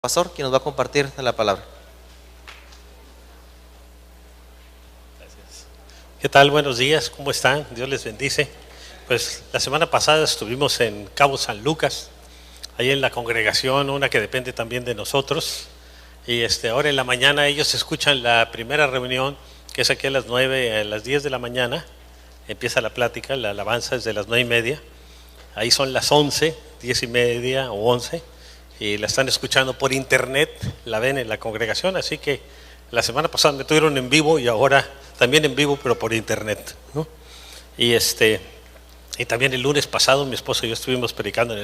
Pastor, quien nos va a compartir la palabra. Gracias. ¿Qué tal? Buenos días, ¿cómo están? Dios les bendice. Pues la semana pasada estuvimos en Cabo San Lucas, ahí en la congregación, una que depende también de nosotros. Y ahora en la mañana ellos escuchan la primera reunión, que es aquí a las 9, a las 10 de la mañana. Empieza la plática, la alabanza es de las 9:30. Ahí son las 11, 10:30 o 11. Y la están escuchando por internet, la ven en la congregación, así que la semana pasada me tuvieron en vivo y ahora también en vivo, pero por internet, ¿no? Y también el lunes pasado mi esposo y yo estuvimos predicando en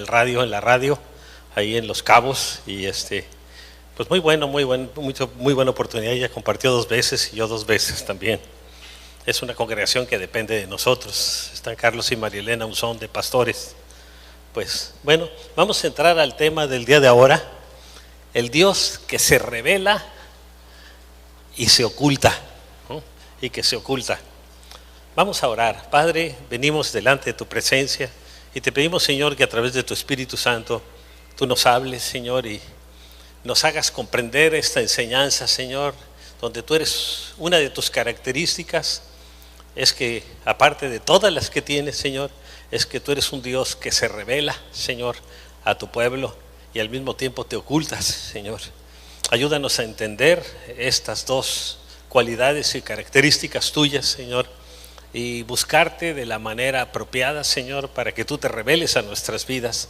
la radio, ahí en Los Cabos, y pues muy buena oportunidad. Ella compartió 2 veces y yo 2 veces también. Es una congregación que depende de nosotros. Están Carlos y Marielena Unzón de pastores. Pues bueno, vamos a entrar al tema del día de ahora, el Dios que se revela y se oculta, ¿no? Y que se oculta. Vamos a orar. Padre, venimos delante de tu presencia y te pedimos, Señor, que a través de tu Espíritu Santo tú nos hables, Señor, y nos hagas comprender esta enseñanza, Señor, donde tú eres, una de tus características es que, aparte de todas las que tienes, Señor, es que tú eres un Dios que se revela, Señor, a tu pueblo y al mismo tiempo te ocultas, Señor. Ayúdanos a entender estas 2 cualidades y características tuyas, Señor, y buscarte de la manera apropiada, Señor, para que tú te reveles a nuestras vidas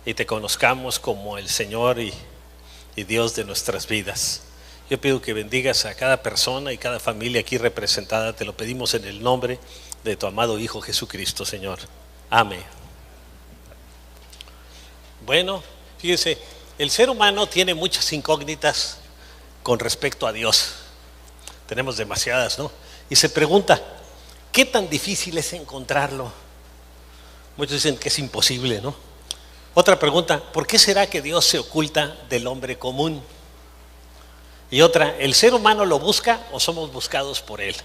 y te conozcamos como el Señor y Dios de nuestras vidas. Yo pido que bendigas a cada persona y cada familia aquí representada. Te lo pedimos en el nombre de tu amado Hijo Jesucristo, Señor. Amén. Bueno, fíjese, el ser humano tiene muchas incógnitas con respecto a Dios. Tenemos demasiadas, ¿no? Y se pregunta, ¿qué tan difícil es encontrarlo? Muchos dicen que es imposible, ¿no? Otra pregunta, ¿por qué será que Dios se oculta del hombre común? Y otra, ¿el ser humano lo busca o somos buscados por él?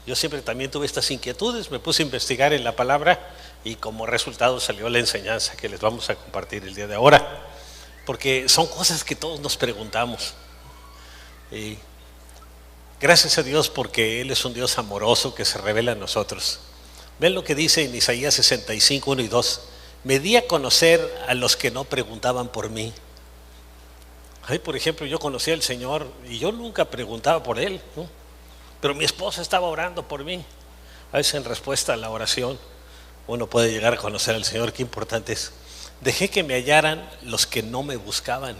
Yo siempre también tuve estas inquietudes, me puse a investigar en la palabra y como resultado salió la enseñanza que les vamos a compartir el día de ahora, porque son cosas que todos nos preguntamos. Y gracias a Dios porque Él es un Dios amoroso que se revela a nosotros. Ven lo que dice en Isaías 65, 1 y 2. Me di a conocer a los que no preguntaban por mí. Por ejemplo, yo conocí al Señor y yo nunca preguntaba por Él, ¿no? Pero mi esposa estaba orando por mí. A veces en respuesta a la oración uno puede llegar a conocer al Señor. Qué importante es. Dejé que me hallaran los que no me buscaban.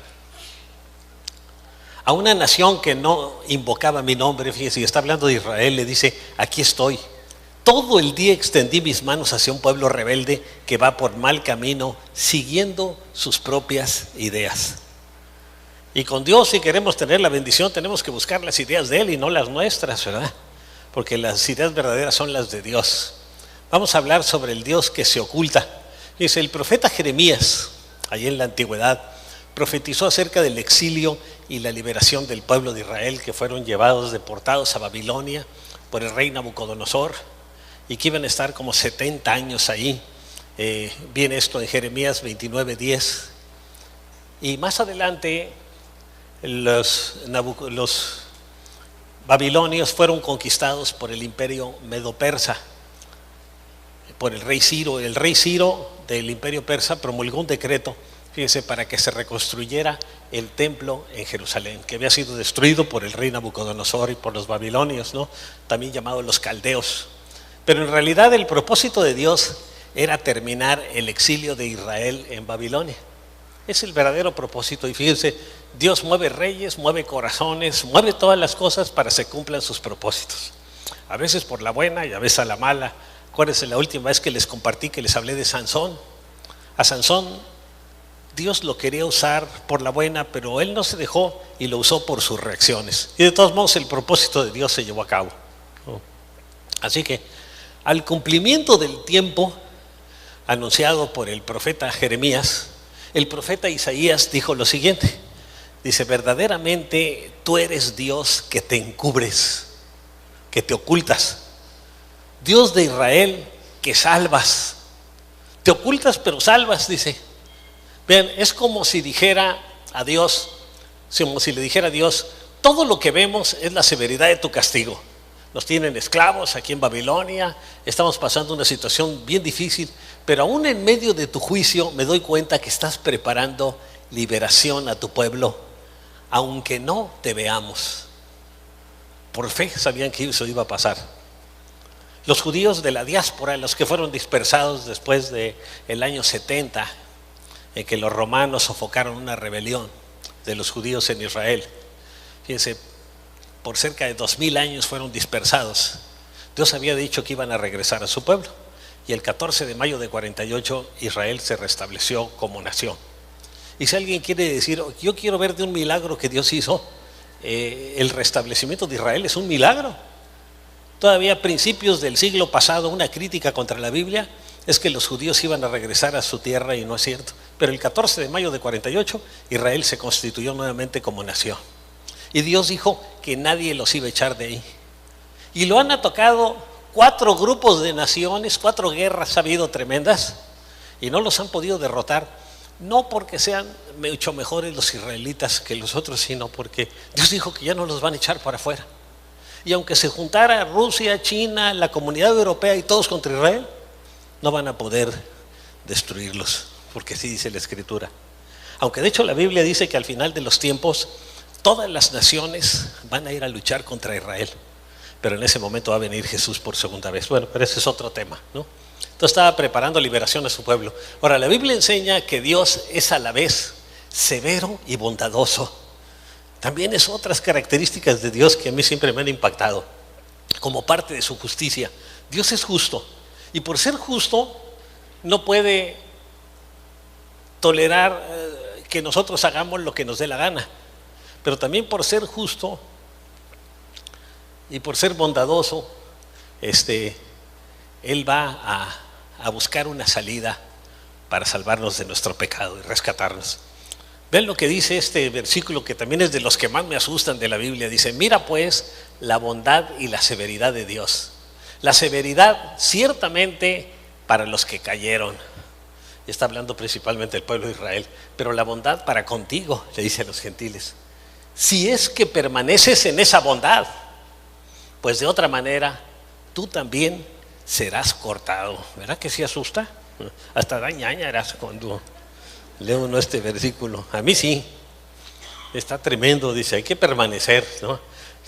A una nación que no invocaba mi nombre, fíjese, y está hablando de Israel, le dice, aquí estoy. Todo el día extendí mis manos hacia un pueblo rebelde que va por mal camino, siguiendo sus propias ideas. Y con Dios, si queremos tener la bendición, tenemos que buscar las ideas de Él y no las nuestras, ¿verdad? Porque las ideas verdaderas son las de Dios. Vamos a hablar sobre el Dios que se oculta. Dice, el profeta Jeremías, allí en la antigüedad, profetizó acerca del exilio y la liberación del pueblo de Israel, que fueron deportados a Babilonia por el rey Nabucodonosor, y que iban a estar como 70 años ahí. Viene esto en Jeremías 29:10. Y más adelante los babilonios fueron conquistados por el imperio medo-persa, por el rey Ciro. El rey Ciro del imperio persa promulgó un decreto, fíjese, para que se reconstruyera el templo en Jerusalén, que había sido destruido por el rey Nabucodonosor y por los babilonios, ¿no? También llamados los caldeos. Pero en realidad el propósito de Dios era terminar el exilio de Israel en Babilonia. Es el verdadero propósito. Y fíjense, Dios mueve reyes, mueve corazones, mueve todas las cosas para que se cumplan sus propósitos. A veces por la buena y a veces a la mala. Acuérdense la última vez que les compartí, que les hablé de Sansón. A Sansón Dios lo quería usar por la buena, pero él no se dejó y lo usó por sus reacciones. Y de todos modos el propósito de Dios se llevó a cabo. Así que al cumplimiento del tiempo anunciado por el profeta Jeremías, el profeta Isaías dijo lo siguiente. Dice, verdaderamente tú eres Dios que te encubres, que te ocultas. Dios de Israel que salvas. Te ocultas pero salvas, dice. Vean, es como si dijera a Dios, Como si le dijera a Dios, todo lo que vemos es la severidad de tu castigo. Nos tienen esclavos aquí en Babilonia, estamos pasando una situación bien difícil, pero aún en medio de tu juicio me doy cuenta que estás preparando liberación a tu pueblo, aunque no te veamos. Por fe sabían que eso iba a pasar. Los judíos de la diáspora, los que fueron dispersados después del año 70, en que los romanos sofocaron una rebelión de los judíos en Israel. Fíjense, por cerca de 2000 años fueron dispersados. Dios había dicho que iban a regresar a su pueblo. Y el 14 de mayo de 48 Israel se restableció como nación. Y si alguien quiere decir, yo quiero ver de un milagro que Dios hizo, el restablecimiento de Israel es un milagro. Todavía a principios del siglo pasado, una crítica contra la Biblia es que los judíos iban a regresar a su tierra, y no es cierto. Pero el 14 de mayo de 48 Israel se constituyó nuevamente como nación. Y Dios dijo que nadie los iba a echar de ahí. Y lo han atacado 4 grupos de naciones, 4 guerras ha habido tremendas, y no los han podido derrotar, no porque sean mucho mejores los israelitas que los otros, sino porque Dios dijo que ya no los van a echar para afuera. Y aunque se juntara Rusia, China, la comunidad europea y todos contra Israel, no van a poder destruirlos, porque así dice la Escritura. Aunque de hecho la Biblia dice que al final de los tiempos todas las naciones van a ir a luchar contra Israel, pero en ese momento va a venir Jesús por segunda vez. Bueno, pero ese es otro tema, ¿no? Entonces estaba preparando liberación a su pueblo. Ahora, la Biblia enseña que Dios es a la vez severo y bondadoso. También es otras características de Dios que a mí siempre me han impactado, como parte de su justicia. Dios es justo, y por ser justo no puede tolerar que nosotros hagamos lo que nos dé la gana. Pero también por ser justo y por ser bondadoso, Él va a buscar una salida para salvarnos de nuestro pecado y rescatarnos. Ven lo que dice este versículo, que también es de los que más me asustan de la Biblia. Dice, mira pues la bondad y la severidad de Dios. La severidad ciertamente para los que cayeron. Está hablando principalmente del pueblo de Israel. Pero la bondad para contigo, le dice a los gentiles. Si es que permaneces en esa bondad, pues de otra manera tú también serás cortado. ¿Verdad que sí asusta? Hasta da ñañaras cuando leo uno este versículo. A mí sí, está tremendo. Dice, hay que permanecer, ¿no?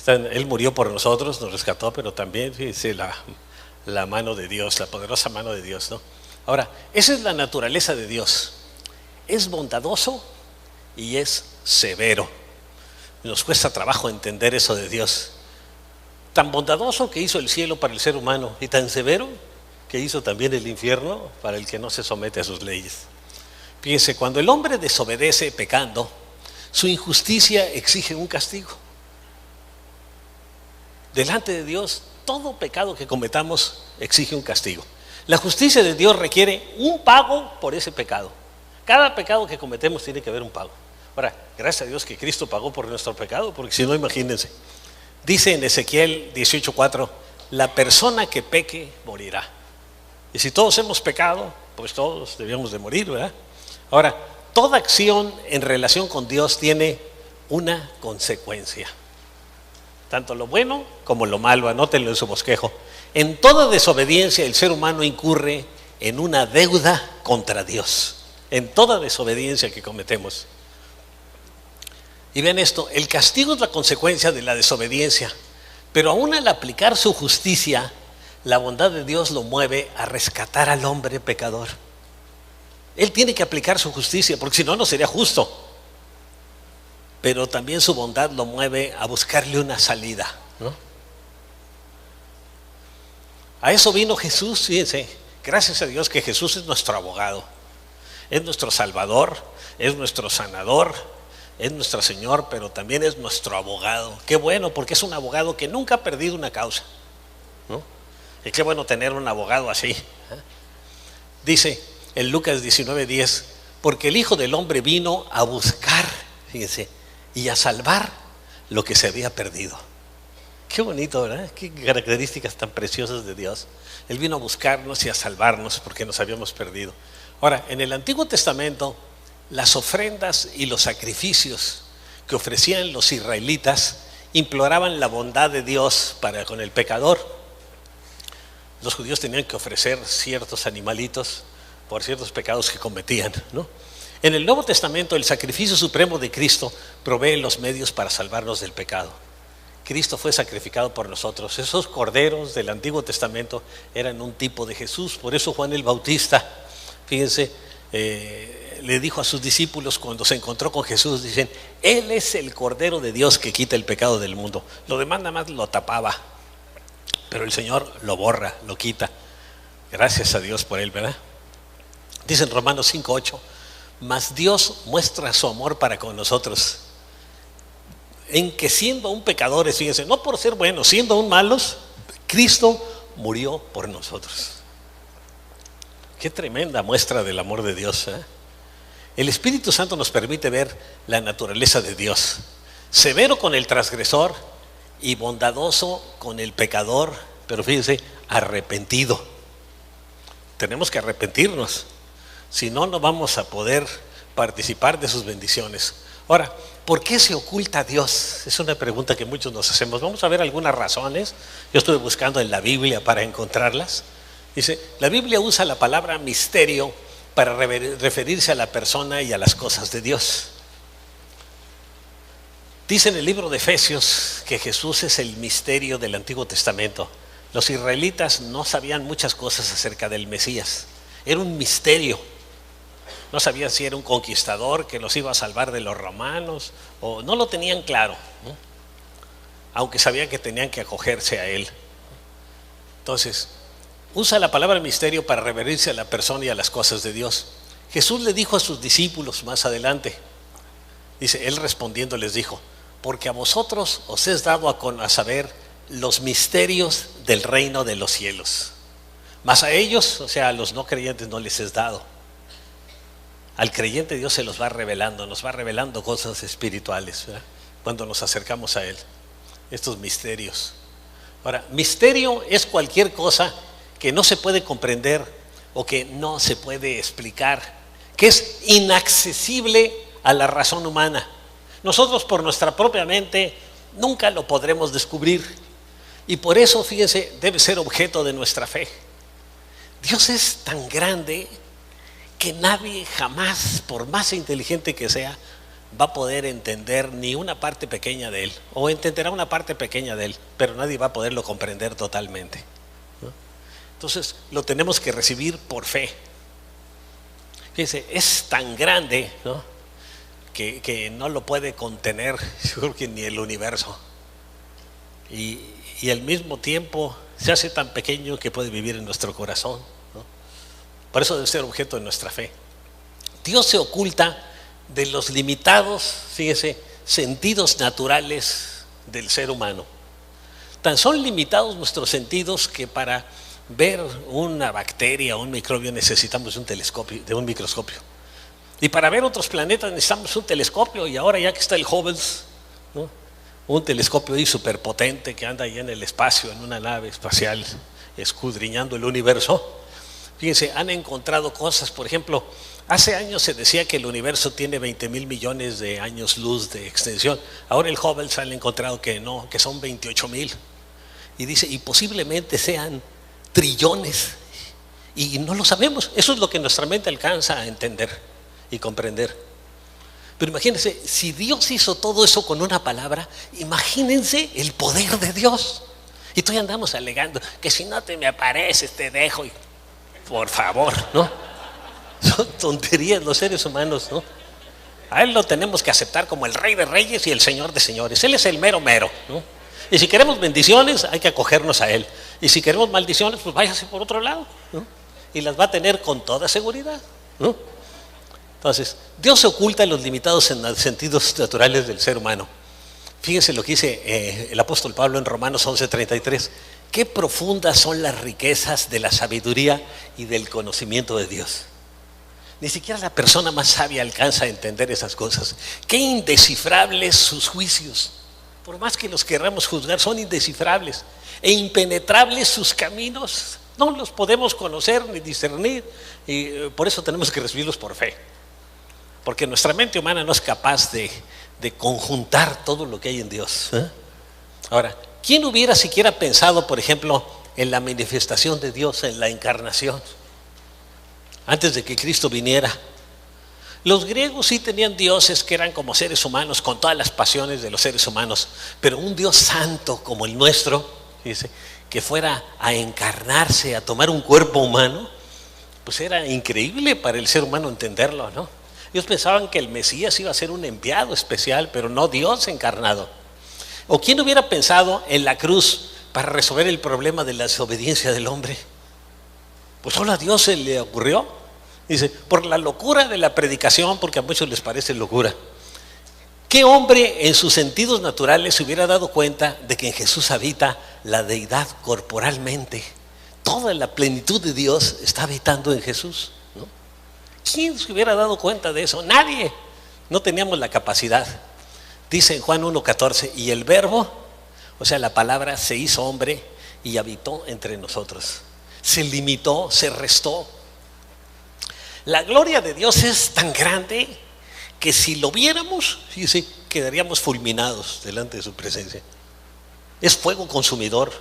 Él murió por nosotros, nos rescató, pero también dice la mano de Dios, la poderosa mano de Dios, ¿no? Ahora, esa es la naturaleza de Dios. Es bondadoso y es severo. Nos cuesta trabajo entender eso de Dios. Tan bondadoso que hizo el cielo para el ser humano, y tan severo que hizo también el infierno para el que no se somete a sus leyes. Fíjense, cuando el hombre desobedece pecando, su injusticia exige un castigo. Delante de Dios, todo pecado que cometamos exige un castigo. La justicia de Dios requiere un pago por ese pecado. Cada pecado que cometemos tiene que haber un pago. Ahora, gracias a Dios que Cristo pagó por nuestro pecado, porque si no, imagínense. Dice en Ezequiel 18:4, la persona que peque morirá. Y si todos hemos pecado, pues todos debíamos de morir, ¿verdad? Ahora, toda acción en relación con Dios tiene una consecuencia. Tanto lo bueno como lo malo, anótenlo en su bosquejo. En toda desobediencia el ser humano incurre en una deuda contra Dios. En toda desobediencia que cometemos. Y ven esto, el castigo es la consecuencia de la desobediencia, pero aún al aplicar su justicia, la bondad de Dios lo mueve a rescatar al hombre pecador. Él tiene que aplicar su justicia, porque si no, no sería justo. Pero también su bondad lo mueve a buscarle una salida, ¿no? A eso vino Jesús, fíjense, gracias a Dios que Jesús es nuestro abogado, es nuestro Salvador, es nuestro sanador, es nuestro Señor, pero también es nuestro abogado. Qué bueno, porque es un abogado que nunca ha perdido una causa, ¿no? Y qué bueno tener un abogado así, ¿eh? Dice en Lucas 19:10, porque el Hijo del Hombre vino a buscar, fíjense, y a salvar lo que se había perdido. Qué bonito, ¿verdad? Qué características tan preciosas de Dios. Él vino a buscarnos y a salvarnos porque nos habíamos perdido. Ahora, en el Antiguo Testamento, las ofrendas y los sacrificios que ofrecían los israelitas imploraban la bondad de Dios para con el pecador. Los judíos tenían que ofrecer ciertos animalitos por ciertos pecados que cometían, ¿no? En el Nuevo Testamento, el sacrificio supremo de Cristo provee los medios para salvarnos del pecado. Cristo fue sacrificado por nosotros. Esos corderos del Antiguo Testamento eran un tipo de Jesús. Por eso Juan el Bautista, fíjense, le dijo a sus discípulos cuando se encontró con Jesús, dicen, Él es el Cordero de Dios que quita el pecado del mundo. Lo demás nada más lo tapaba, pero el Señor lo borra, lo quita. Gracias a Dios por Él, ¿verdad? Dice en Romanos 5:8, mas Dios muestra su amor para con nosotros, en que siendo aún pecadores, fíjense, no por ser buenos, siendo aún malos, Cristo murió por nosotros. Qué tremenda muestra del amor de Dios, ¿eh? El Espíritu Santo nos permite ver la naturaleza de Dios, severo con el transgresor y bondadoso con el pecador, pero fíjense, arrepentido. Tenemos que arrepentirnos, si no, no vamos a poder participar de sus bendiciones. Ahora, ¿por qué se oculta a Dios? Es una pregunta que muchos nos hacemos. Vamos a ver algunas razones. Yo estuve buscando en la Biblia para encontrarlas. Dice, la Biblia usa la palabra misterio para referirse a la persona y a las cosas de Dios. Dice en el libro de Efesios que Jesús es el misterio del Antiguo Testamento. Los israelitas no sabían muchas cosas acerca del Mesías. Era un misterio. No sabían si era un conquistador que los iba a salvar de los romanos, o no lo tenían claro, ¿no? Aunque sabían que tenían que acogerse a Él. Entonces, usa la palabra misterio para referirse a la persona y a las cosas de Dios. Jesús le dijo a sus discípulos más adelante, dice, Él respondiendo les dijo, porque a vosotros os es dado a saber los misterios del reino de los cielos, mas a ellos, o sea, a los no creyentes no les es dado. Al creyente Dios se los va revelando, nos va revelando cosas espirituales, ¿verdad? Cuando nos acercamos a Él, estos misterios. Ahora, misterio es cualquier cosa que no se puede comprender o que no se puede explicar, que es inaccesible a la razón humana. Nosotros por nuestra propia mente nunca lo podremos descubrir, y por eso, fíjense, debe ser objeto de nuestra fe. Dios es tan grande que nadie jamás, por más inteligente que sea, va a poder entender ni una parte pequeña de Él, o entenderá una parte pequeña de Él, pero nadie va a poderlo comprender totalmente, ¿no? Entonces lo tenemos que recibir por fe. Fíjense, es tan grande, ¿no?, que no lo puede contener, yo creo que ni el universo, y al mismo tiempo se hace tan pequeño que puede vivir en nuestro corazón, ¿no? Por eso debe ser objeto de nuestra fe. Dios se oculta de los limitados, fíjese, sentidos naturales del ser humano. Tan son limitados nuestros sentidos que para ver una bacteria o un microbio necesitamos un telescopio, de un microscopio. Y para ver otros planetas necesitamos un telescopio, y ahora ya que está el Hubble, ¿no?, un telescopio ahí superpotente que anda ahí en el espacio, en una nave espacial, escudriñando el universo. Fíjense, han encontrado cosas, por ejemplo, hace años se decía que el universo tiene 20,000 millones de años luz de extensión. Ahora el Hubble se han encontrado que no, que son 28,000. Y dice, y posiblemente sean trillones, y no lo sabemos. Eso es lo que nuestra mente alcanza a entender y comprender. Pero imagínense, si Dios hizo todo eso con una palabra, imagínense el poder de Dios. Y todavía andamos alegando que si no te me apareces te dejo. Y, por favor, ¿no? Son tonterías los seres humanos, ¿no? A Él lo tenemos que aceptar como el Rey de Reyes y el Señor de Señores. Él es el mero mero, ¿no? Y si queremos bendiciones, hay que acogernos a Él. Y si queremos maldiciones, pues váyase por otro lado, ¿no? Y las va a tener con toda seguridad, ¿no? Entonces, Dios se oculta en los limitados sentidos naturales del ser humano. Fíjense lo que dice el apóstol Pablo en Romanos 11:33. Qué profundas son las riquezas de la sabiduría y del conocimiento de Dios. Ni siquiera la persona más sabia alcanza a entender esas cosas. Qué indescifrables sus juicios. Por más que los querramos juzgar, son indescifrables. E impenetrables sus caminos. No los podemos conocer ni discernir. Y por eso tenemos que recibirlos por fe. Porque nuestra mente humana no es capaz de de conjuntar todo lo que hay en Dios. Ahora, ¿quién hubiera siquiera pensado, por ejemplo, en la manifestación de Dios en la encarnación? Antes de que Cristo viniera. Los griegos sí tenían dioses que eran como seres humanos, con todas las pasiones de los seres humanos, pero un Dios santo como el nuestro, dice, que fuera a encarnarse, a tomar un cuerpo humano, pues era increíble para el ser humano entenderlo, ¿no? Ellos pensaban que el Mesías iba a ser un enviado especial, pero no Dios encarnado. ¿O quién hubiera pensado en la cruz para resolver el problema de la desobediencia del hombre? Pues solo a Dios se le ocurrió. Dice, por la locura de la predicación, porque a muchos les parece locura. ¿Qué hombre en sus sentidos naturales se hubiera dado cuenta de que en Jesús habita la deidad corporalmente? Toda la plenitud de Dios está habitando en Jesús, ¿no? ¿Quién se hubiera dado cuenta de eso? Nadie. No teníamos la capacidad. Dice en Juan 1:14, y el verbo, o sea, la palabra, se hizo hombre y habitó entre nosotros. Se limitó, se restó. La gloria de Dios es tan grande que si lo viéramos, fíjese, quedaríamos fulminados delante de su presencia. Es fuego consumidor.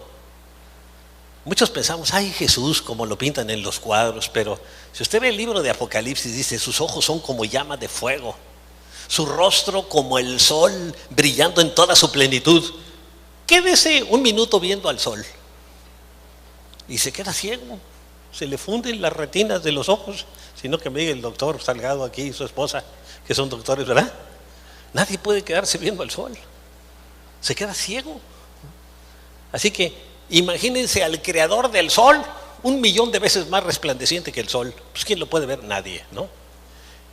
Muchos pensamos, ay, Jesús, como lo pintan en los cuadros, pero si usted ve el libro de Apocalipsis, dice, sus ojos son como llama de fuego, su rostro como el sol brillando en toda su plenitud. Quédese un minuto viendo al sol y se queda ciego, se le funden las retinas de los ojos, sino que me diga el doctor Salgado aquí y su esposa, que son doctores, ¿verdad? Nadie puede quedarse viendo al sol, se queda ciego. Así que imagínense al creador del sol 1,000,000 de veces más resplandeciente que el sol. Pues ¿quién lo puede ver? Nadie, ¿no?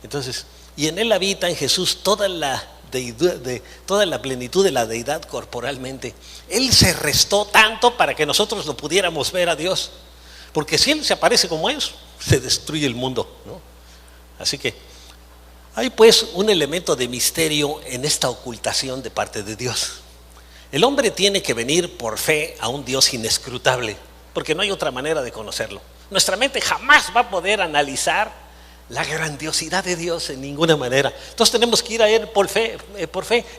Entonces, y en él habita en Jesús toda la deidad, toda la plenitud de la deidad corporalmente. Él se restó tanto para que nosotros lo pudiéramos ver a Dios, porque si él se aparece como es, se destruye el mundo, ¿no? Así que hay pues un elemento de misterio en esta ocultación de parte de Dios. El hombre tiene que venir por fe a un Dios inescrutable, porque no hay otra manera de conocerlo. Nuestra mente jamás va a poder analizar la grandiosidad de Dios en ninguna manera. Entonces tenemos que ir a Él por fe.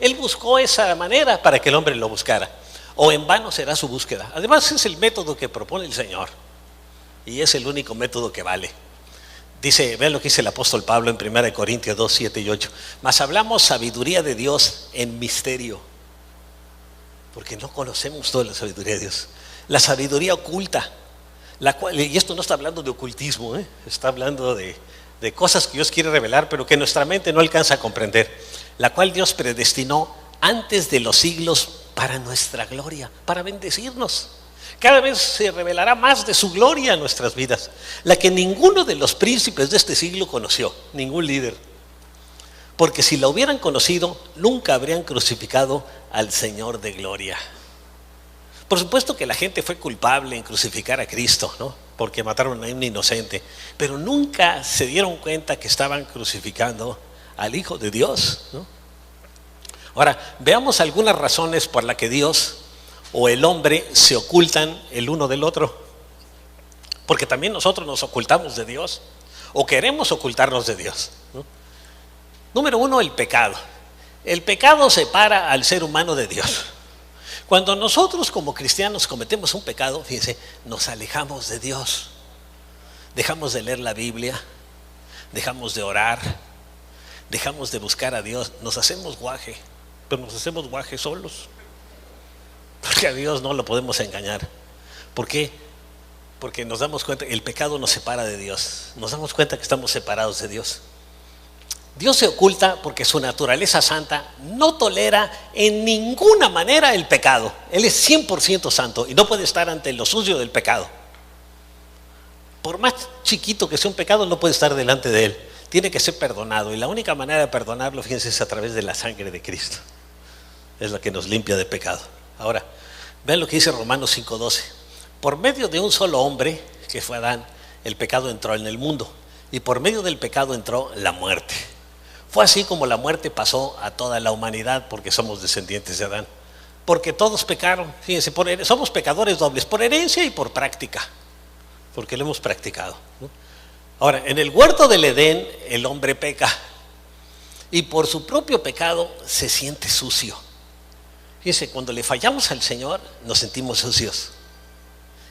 Él buscó esa manera para que el hombre lo buscara, o en vano será su búsqueda. Además es el método que propone el Señor y es el único método que vale. Dice, vean lo que dice el apóstol Pablo en 1 Corintios 2, 7 y 8. Mas hablamos sabiduría de Dios en misterio, porque no conocemos toda la sabiduría de Dios. La sabiduría oculta, la cual, y esto no está hablando de ocultismo, está hablando de cosas que Dios quiere revelar, pero que nuestra mente no alcanza a comprender, la cual Dios predestinó antes de los siglos para nuestra gloria, para bendecirnos. Cada vez se revelará más de su gloria en nuestras vidas, la que ninguno de los príncipes de este siglo conoció, ningún líder. Porque si la hubieran conocido, nunca habrían crucificado al Señor de gloria. Por supuesto que la gente fue culpable en crucificar a Cristo, ¿no? Porque mataron a un inocente, pero nunca se dieron cuenta que estaban crucificando al Hijo de Dios, ¿no? Ahora, veamos algunas razones por las que Dios o el hombre se ocultan el uno del otro, porque también nosotros nos ocultamos de Dios o queremos ocultarnos de Dios, ¿no? Número uno, el pecado. El pecado separa al ser humano de Dios. Cuando nosotros como cristianos cometemos un pecado, fíjense, nos alejamos de Dios, dejamos de leer la Biblia, dejamos de orar, dejamos de buscar a Dios, nos hacemos guaje, pero nos hacemos guaje solos, porque a Dios no lo podemos engañar. ¿Por qué? Porque nos damos cuenta que el pecado nos separa de Dios, nos damos cuenta que estamos separados de Dios. Dios se oculta porque su naturaleza santa no tolera en ninguna manera el pecado. Él es 100% santo y no puede estar ante lo sucio del pecado. Por más chiquito que sea un pecado, no puede estar delante de Él. Tiene que ser perdonado, y la única manera de perdonarlo, fíjense, es a través de la sangre de Cristo. Es la que nos limpia de pecado. Ahora, vean lo que dice Romanos 5:12. Por medio de un solo hombre, que fue Adán, el pecado entró en el mundo, y por medio del pecado entró la muerte. Fue así como la muerte pasó a toda la humanidad, porque somos descendientes de Adán. Porque todos pecaron, fíjense, somos pecadores dobles, por herencia y por práctica, porque lo hemos practicado, ¿no? Ahora, en el huerto del Edén, el hombre peca. y por su propio pecado se siente sucio. Fíjense, cuando le fallamos al Señor nos sentimos sucios.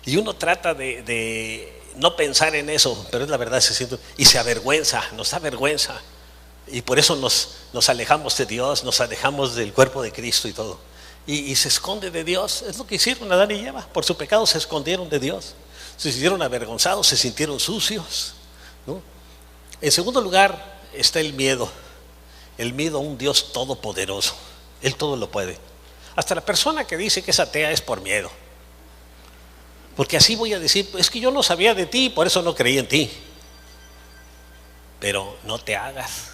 Y uno trata de no pensar en eso, pero es la verdad, se siente, y se avergüenza, nos da vergüenza. Y por eso nos alejamos de Dios, nos alejamos del cuerpo de Cristo y todo. Y se esconde de Dios. Es lo que hicieron Adán y Eva. Por su pecado se escondieron de Dios. Se sintieron avergonzados, se sintieron sucios, ¿no? En segundo lugar está el miedo. El miedo a un Dios todopoderoso. Él todo lo puede. Hasta la persona que dice que es atea es por miedo. Porque así voy a decir, es que yo no sabía de ti, por eso no creí en ti. Pero no te hagas.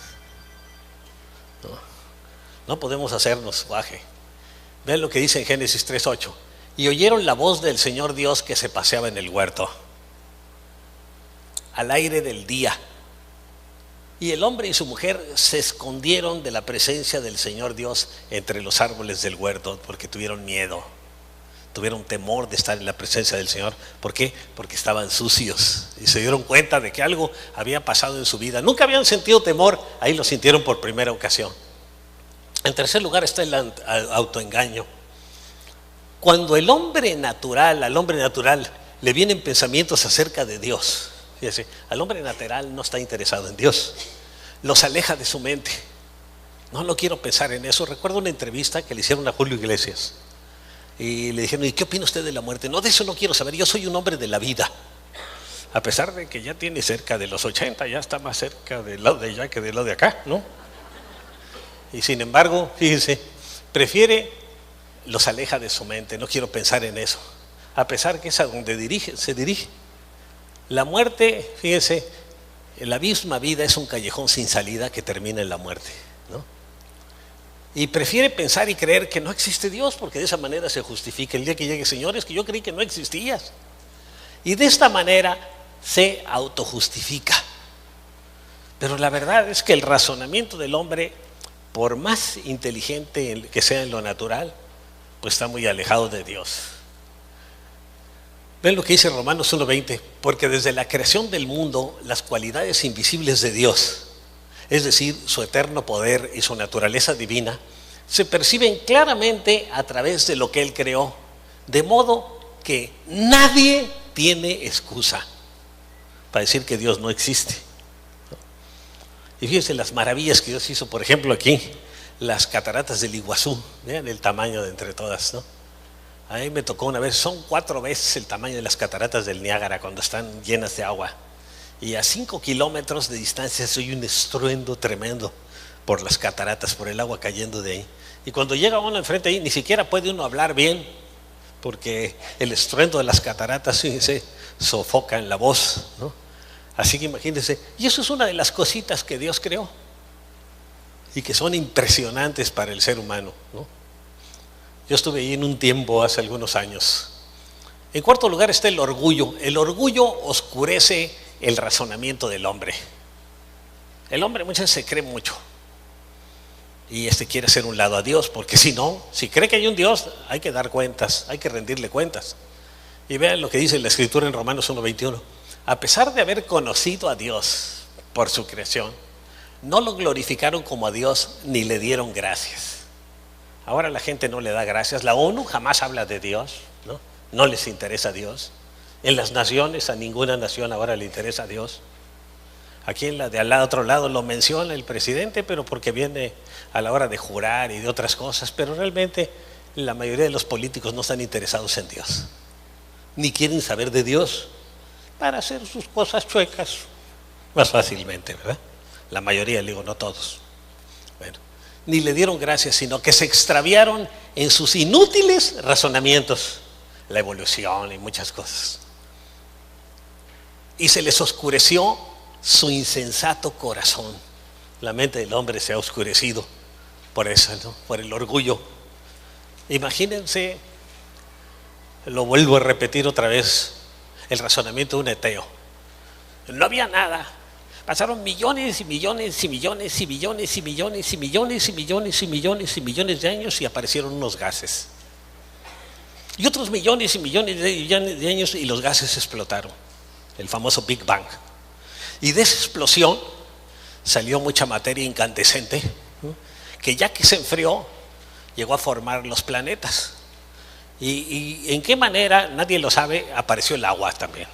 No podemos hacernos guaje. Vean lo que dice en Génesis 3:8. Y oyeron la voz del Señor Dios que se paseaba en el huerto, al aire del día. Y el hombre y su mujer se escondieron de la presencia del Señor Dios entre los árboles del huerto, porque tuvieron miedo. Tuvieron temor de estar en la presencia del Señor. ¿Por qué? Porque estaban sucios y se dieron cuenta de que algo había pasado en su vida. Nunca habían sentido temor, ahí lo sintieron por primera ocasión. En tercer lugar está el autoengaño. Cuando al hombre natural le vienen pensamientos acerca de Dios, fíjese, al hombre natural no está interesado en Dios, los aleja de su mente. No quiero pensar en eso. Recuerdo una entrevista que le hicieron a Julio Iglesias. Y le dijeron, ¿y qué opina usted de la muerte? No, de eso no quiero saber, yo soy un hombre de la vida. A pesar de que ya tiene cerca de los 80, ya está más cerca del lado de allá que del lado de acá, ¿no? Y sin embargo, fíjense, los aleja de su mente, no quiero pensar en eso. A pesar que es a donde se dirige. La muerte, fíjense, la misma vida es un callejón sin salida que termina en la muerte, ¿no? Y prefiere pensar y creer que no existe Dios, porque de esa manera se justifica. El día que llegue, señores, que yo creí que no existías. Y de esta manera se autojustifica. Pero la verdad es que el razonamiento del hombre, por más inteligente que sea en lo natural, pues está muy alejado de Dios. Ven lo que dice Romanos 1:20, porque desde la creación del mundo, las cualidades invisibles de Dios, es decir, su eterno poder y su naturaleza divina, se perciben claramente a través de lo que Él creó, de modo que nadie tiene excusa para decir que Dios no existe. Y fíjense las maravillas que Dios hizo, por ejemplo aquí, las cataratas del Iguazú, vean el tamaño de entre todas, ¿no? A mí me tocó una vez, son 4 veces el tamaño de las cataratas del Niágara cuando están llenas de agua. Y a 5 kilómetros de distancia se oye un estruendo tremendo por las cataratas, por el agua cayendo de ahí. Y cuando llega uno enfrente ahí, ni siquiera puede uno hablar bien, porque el estruendo de las cataratas se sofoca en la voz, ¿no? Así que imagínense, y eso es una de las cositas que Dios creó y que son impresionantes para el ser humano, ¿no? Yo estuve ahí en un tiempo hace algunos años. En cuarto lugar está el orgullo. El orgullo oscurece el razonamiento del hombre. El hombre muchas veces se cree mucho y quiere hacer un lado a Dios, porque si cree que hay un Dios, hay que dar cuentas, hay que rendirle cuentas. Y vean lo que dice la Escritura en Romanos 1:21. A pesar de haber conocido a Dios por su creación, no lo glorificaron como a Dios ni le dieron gracias. Ahora la gente no le da gracias. La ONU jamás habla de Dios, ¿no? No les interesa a Dios. En las naciones, a ninguna nación ahora le interesa a Dios. Aquí en la de al otro lado lo menciona el presidente, pero porque viene a la hora de jurar y de otras cosas. Pero realmente la mayoría de los políticos no están interesados en Dios, ni quieren saber de Dios para hacer sus cosas chuecas más fácilmente, ¿verdad? La mayoría, le digo, no todos. Bueno, ni le dieron gracias, sino que se extraviaron en sus inútiles razonamientos, la evolución y muchas cosas. Y se les oscureció su insensato corazón. La mente del hombre se ha oscurecido por eso, ¿no? Por el orgullo. Imagínense, lo vuelvo a repetir otra vez, el razonamiento de un ateo. No había nada. Pasaron millones y millones y millones y millones y millones y millones y millones y millones y millones de años y aparecieron unos gases. Y otros millones y millones de años y los gases explotaron. El famoso Big Bang. Y de esa explosión salió mucha materia incandescente, ¿no? Que ya que se enfrió, llegó a formar los planetas. Y en qué manera, nadie lo sabe, apareció el agua también.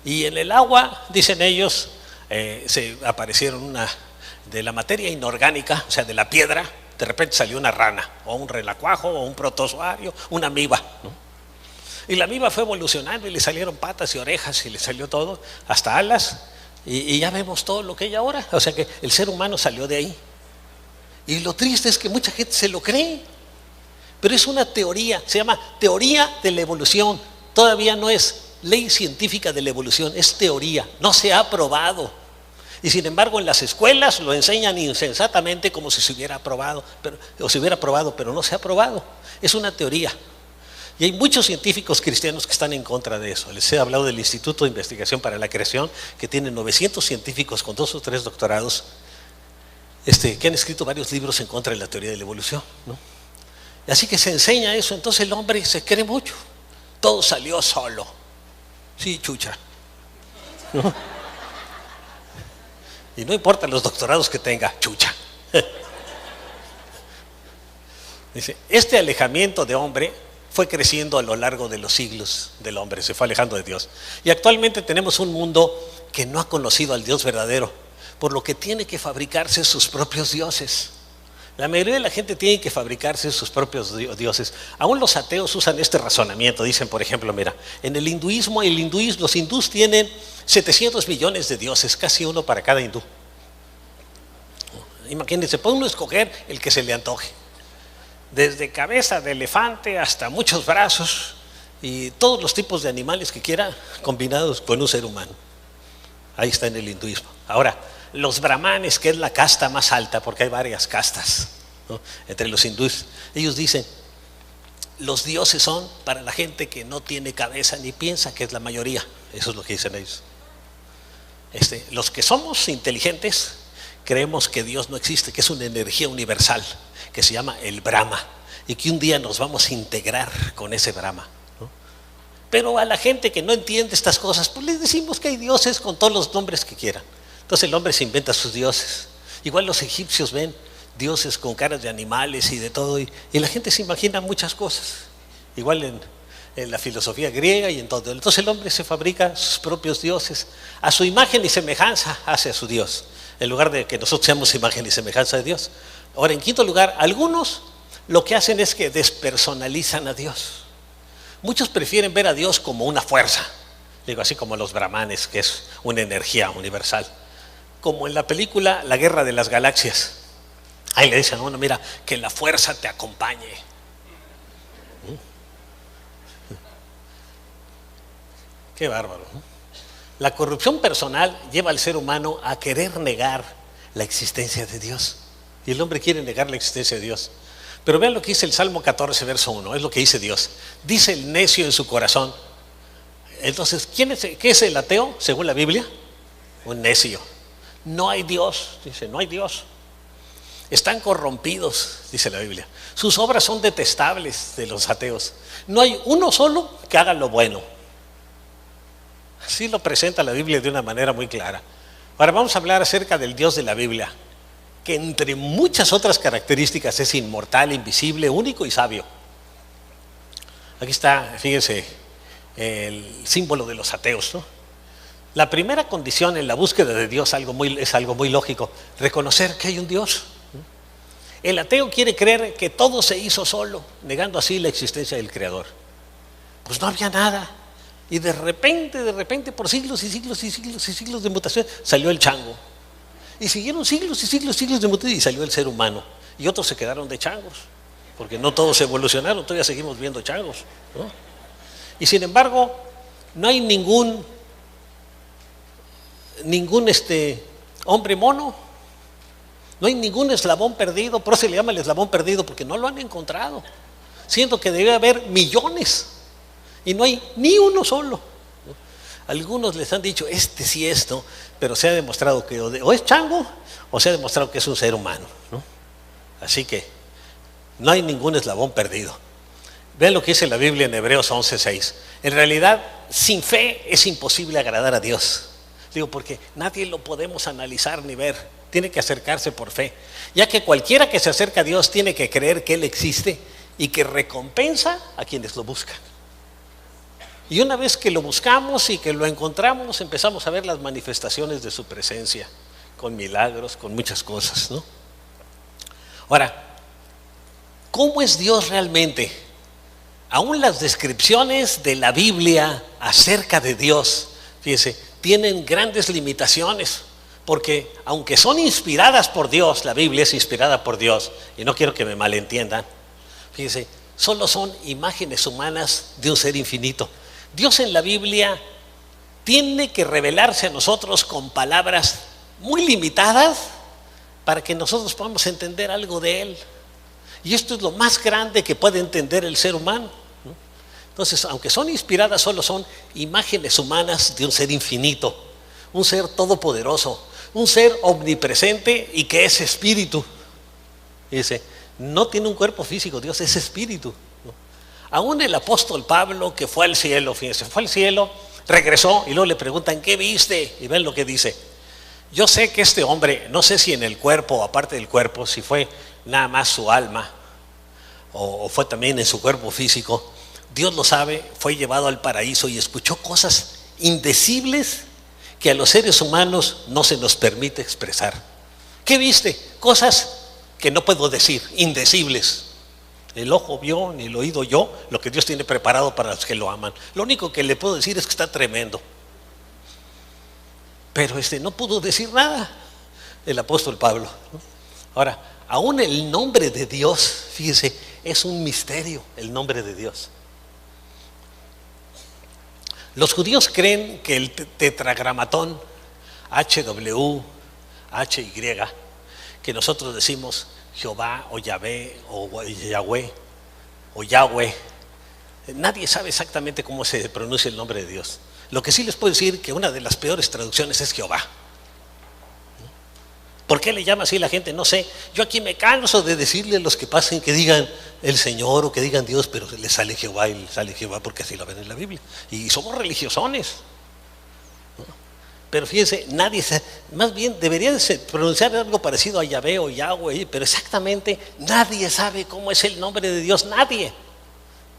Y en el agua, dicen ellos, se aparecieron de la materia inorgánica, o sea, de la piedra, de repente salió una rana, o un relacuajo, o un protozoario, una amiba, ¿no? Y la amiba fue evolucionando y le salieron patas y orejas y le salió todo, hasta alas, y ya vemos todo lo que hay ahora. O sea que el ser humano salió de ahí. Y lo triste es que mucha gente se lo cree, pero es una teoría, se llama teoría de la evolución. Todavía no es ley científica de la evolución, es teoría, no se ha probado. Y sin embargo en las escuelas lo enseñan insensatamente como si se hubiera aprobado, pero no se ha probado. Es una teoría. Y hay muchos científicos cristianos que están en contra de eso. Les he hablado del Instituto de Investigación para la Creación, que tiene 900 científicos con 2 o 3 doctorados, que han escrito varios libros en contra de la teoría de la evolución, ¿no? Así que se enseña eso, entonces el hombre se cree mucho. Todo salió solo. Sí, chucha, ¿no? Y no importa los doctorados que tenga, chucha. Dice, este alejamiento de hombre fue creciendo a lo largo de los siglos del hombre, se fue alejando de Dios. Y actualmente tenemos un mundo que no ha conocido al Dios verdadero, por lo que tiene que fabricarse sus propios dioses. La mayoría de la gente tiene que fabricarse sus propios dioses. Aún los ateos usan este razonamiento. Dicen, por ejemplo, mira, en el hinduismo, los hindús tienen 700 millones de dioses, casi uno para cada hindú. Imagínense, puede uno escoger el que se le antoje. Desde cabeza de elefante hasta muchos brazos y todos los tipos de animales que quiera combinados con un ser humano. Ahí está en el hinduismo. Ahora, los brahmanes, que es la casta más alta, porque hay varias castas, ¿no?, entre los hindúes, ellos dicen, los dioses son para la gente que no tiene cabeza ni piensa, que es la mayoría. Eso es lo que dicen ellos. Los que somos inteligentes creemos que Dios no existe, que es una energía universal que se llama el Brahma y que un día nos vamos a integrar con ese Brahma, ¿no? Pero a la gente que no entiende estas cosas, pues les decimos que hay dioses con todos los nombres que quieran. Entonces el hombre se inventa sus dioses. Igual los egipcios ven dioses con caras de animales y de todo, y la gente se imagina muchas cosas. Igual en la filosofía griega y en todo. Entonces el hombre se fabrica sus propios dioses. A su imagen y semejanza hace a su Dios, en lugar de que nosotros seamos imagen y semejanza de Dios. Ahora, en quinto lugar, algunos lo que hacen es que despersonalizan a Dios. Muchos prefieren ver a Dios como una fuerza, digo, así como los brahmanes, que es una energía universal. Como en la película La Guerra de las Galaxias. Ahí le dicen a uno, mira, que la fuerza te acompañe. Qué bárbaro, ¿no? La corrupción personal lleva al ser humano a querer negar la existencia de Dios. Y el hombre quiere negar la existencia de Dios. Pero vean lo que dice el Salmo 14, verso 1. Es lo que dice Dios. Dice el necio en su corazón. Entonces, ¿qué es el ateo según la Biblia? Un necio. No hay Dios, dice, no hay Dios. Están corrompidos, dice la Biblia. Sus obras son detestables de los ateos. No hay uno solo que haga lo bueno. Así lo presenta la Biblia de una manera muy clara. Ahora vamos a hablar acerca del Dios de la Biblia, que entre muchas otras características es inmortal, invisible, único y sabio. Aquí está, fíjense, el símbolo de los ateos, ¿no? La primera condición en la búsqueda de Dios es algo muy lógico, reconocer que hay un Dios. El ateo quiere creer que todo se hizo solo, negando así la existencia del Creador. Pues no había nada. Y de repente, por siglos y siglos y siglos y siglos de mutación, salió el chango. Y siguieron siglos y siglos y siglos de mutación y salió el ser humano. Y otros se quedaron de changos, porque no todos evolucionaron, todavía seguimos viendo changos, ¿no? Y sin embargo, no hay ningún hombre mono, no hay ningún eslabón perdido. Por eso se le llama el eslabón perdido, porque no lo han encontrado, siendo que debe haber millones y no hay ni uno solo. Algunos les han dicho sí es, ¿no? Pero se ha demostrado que o es chango o se ha demostrado que es un ser humano, ¿no? Así que no hay ningún eslabón perdido. Vean lo que dice la Biblia en Hebreos 11:6. En realidad, sin fe es imposible agradar a Dios, Digo, porque nadie lo podemos analizar ni ver. Tiene que acercarse por fe. Ya que cualquiera que se acerca a Dios tiene que creer que Él existe y que recompensa a quienes lo buscan. Y una vez que lo buscamos y que lo encontramos, empezamos a ver las manifestaciones de su presencia, con milagros, con muchas cosas, ¿no? Ahora, ¿cómo es Dios realmente? Aún las descripciones de la Biblia acerca de Dios, fíjense, tienen grandes limitaciones, porque aunque son inspiradas por Dios, la Biblia es inspirada por Dios, y no quiero que me malentiendan, fíjense, solo son imágenes humanas de un ser infinito. Dios en la Biblia tiene que revelarse a nosotros con palabras muy limitadas para que nosotros podamos entender algo de Él. Y esto es lo más grande que puede entender el ser humano, ¿no? Entonces, aunque son inspiradas, solo son imágenes humanas de un ser infinito, un ser todopoderoso, un ser omnipresente y que es espíritu. Dice, no tiene un cuerpo físico, Dios es espíritu, ¿no? Aún el apóstol Pablo, que fue al cielo, fíjense, fue al cielo, regresó y luego le preguntan, ¿qué viste? Y ven lo que dice. Yo sé que este hombre, no sé si en el cuerpo o aparte del cuerpo, si fue nada más su alma o fue también en su cuerpo físico, Dios lo sabe, fue llevado al paraíso y escuchó cosas indecibles que a los seres humanos no se nos permite expresar. ¿Qué viste? Cosas que no puedo decir, indecibles. El ojo vio, ni el oído oyó lo que Dios tiene preparado para los que lo aman. Lo único que le puedo decir es que está tremendo. Pero no pudo decir nada el apóstol Pablo, ¿no? Ahora, aún el nombre de Dios, fíjese, es un misterio el nombre de Dios. Los judíos creen que el tetragramatón HWHY, que nosotros decimos Jehová o Yahvé o Yahweh o Yahweh, nadie sabe exactamente cómo se pronuncia el nombre de Dios. Lo que sí les puedo decir que una de las peores traducciones es Jehová. ¿Por qué le llama así la gente? No sé. Yo aquí me canso de decirle a los que pasen que digan el Señor o que digan Dios, pero les sale Jehová y les sale Jehová porque así lo ven en la Biblia. Y somos religiosones, ¿no? Pero fíjense, nadie sabe, más bien debería de pronunciar algo parecido a Yahvé o Yahweh, pero exactamente nadie sabe cómo es el nombre de Dios, nadie,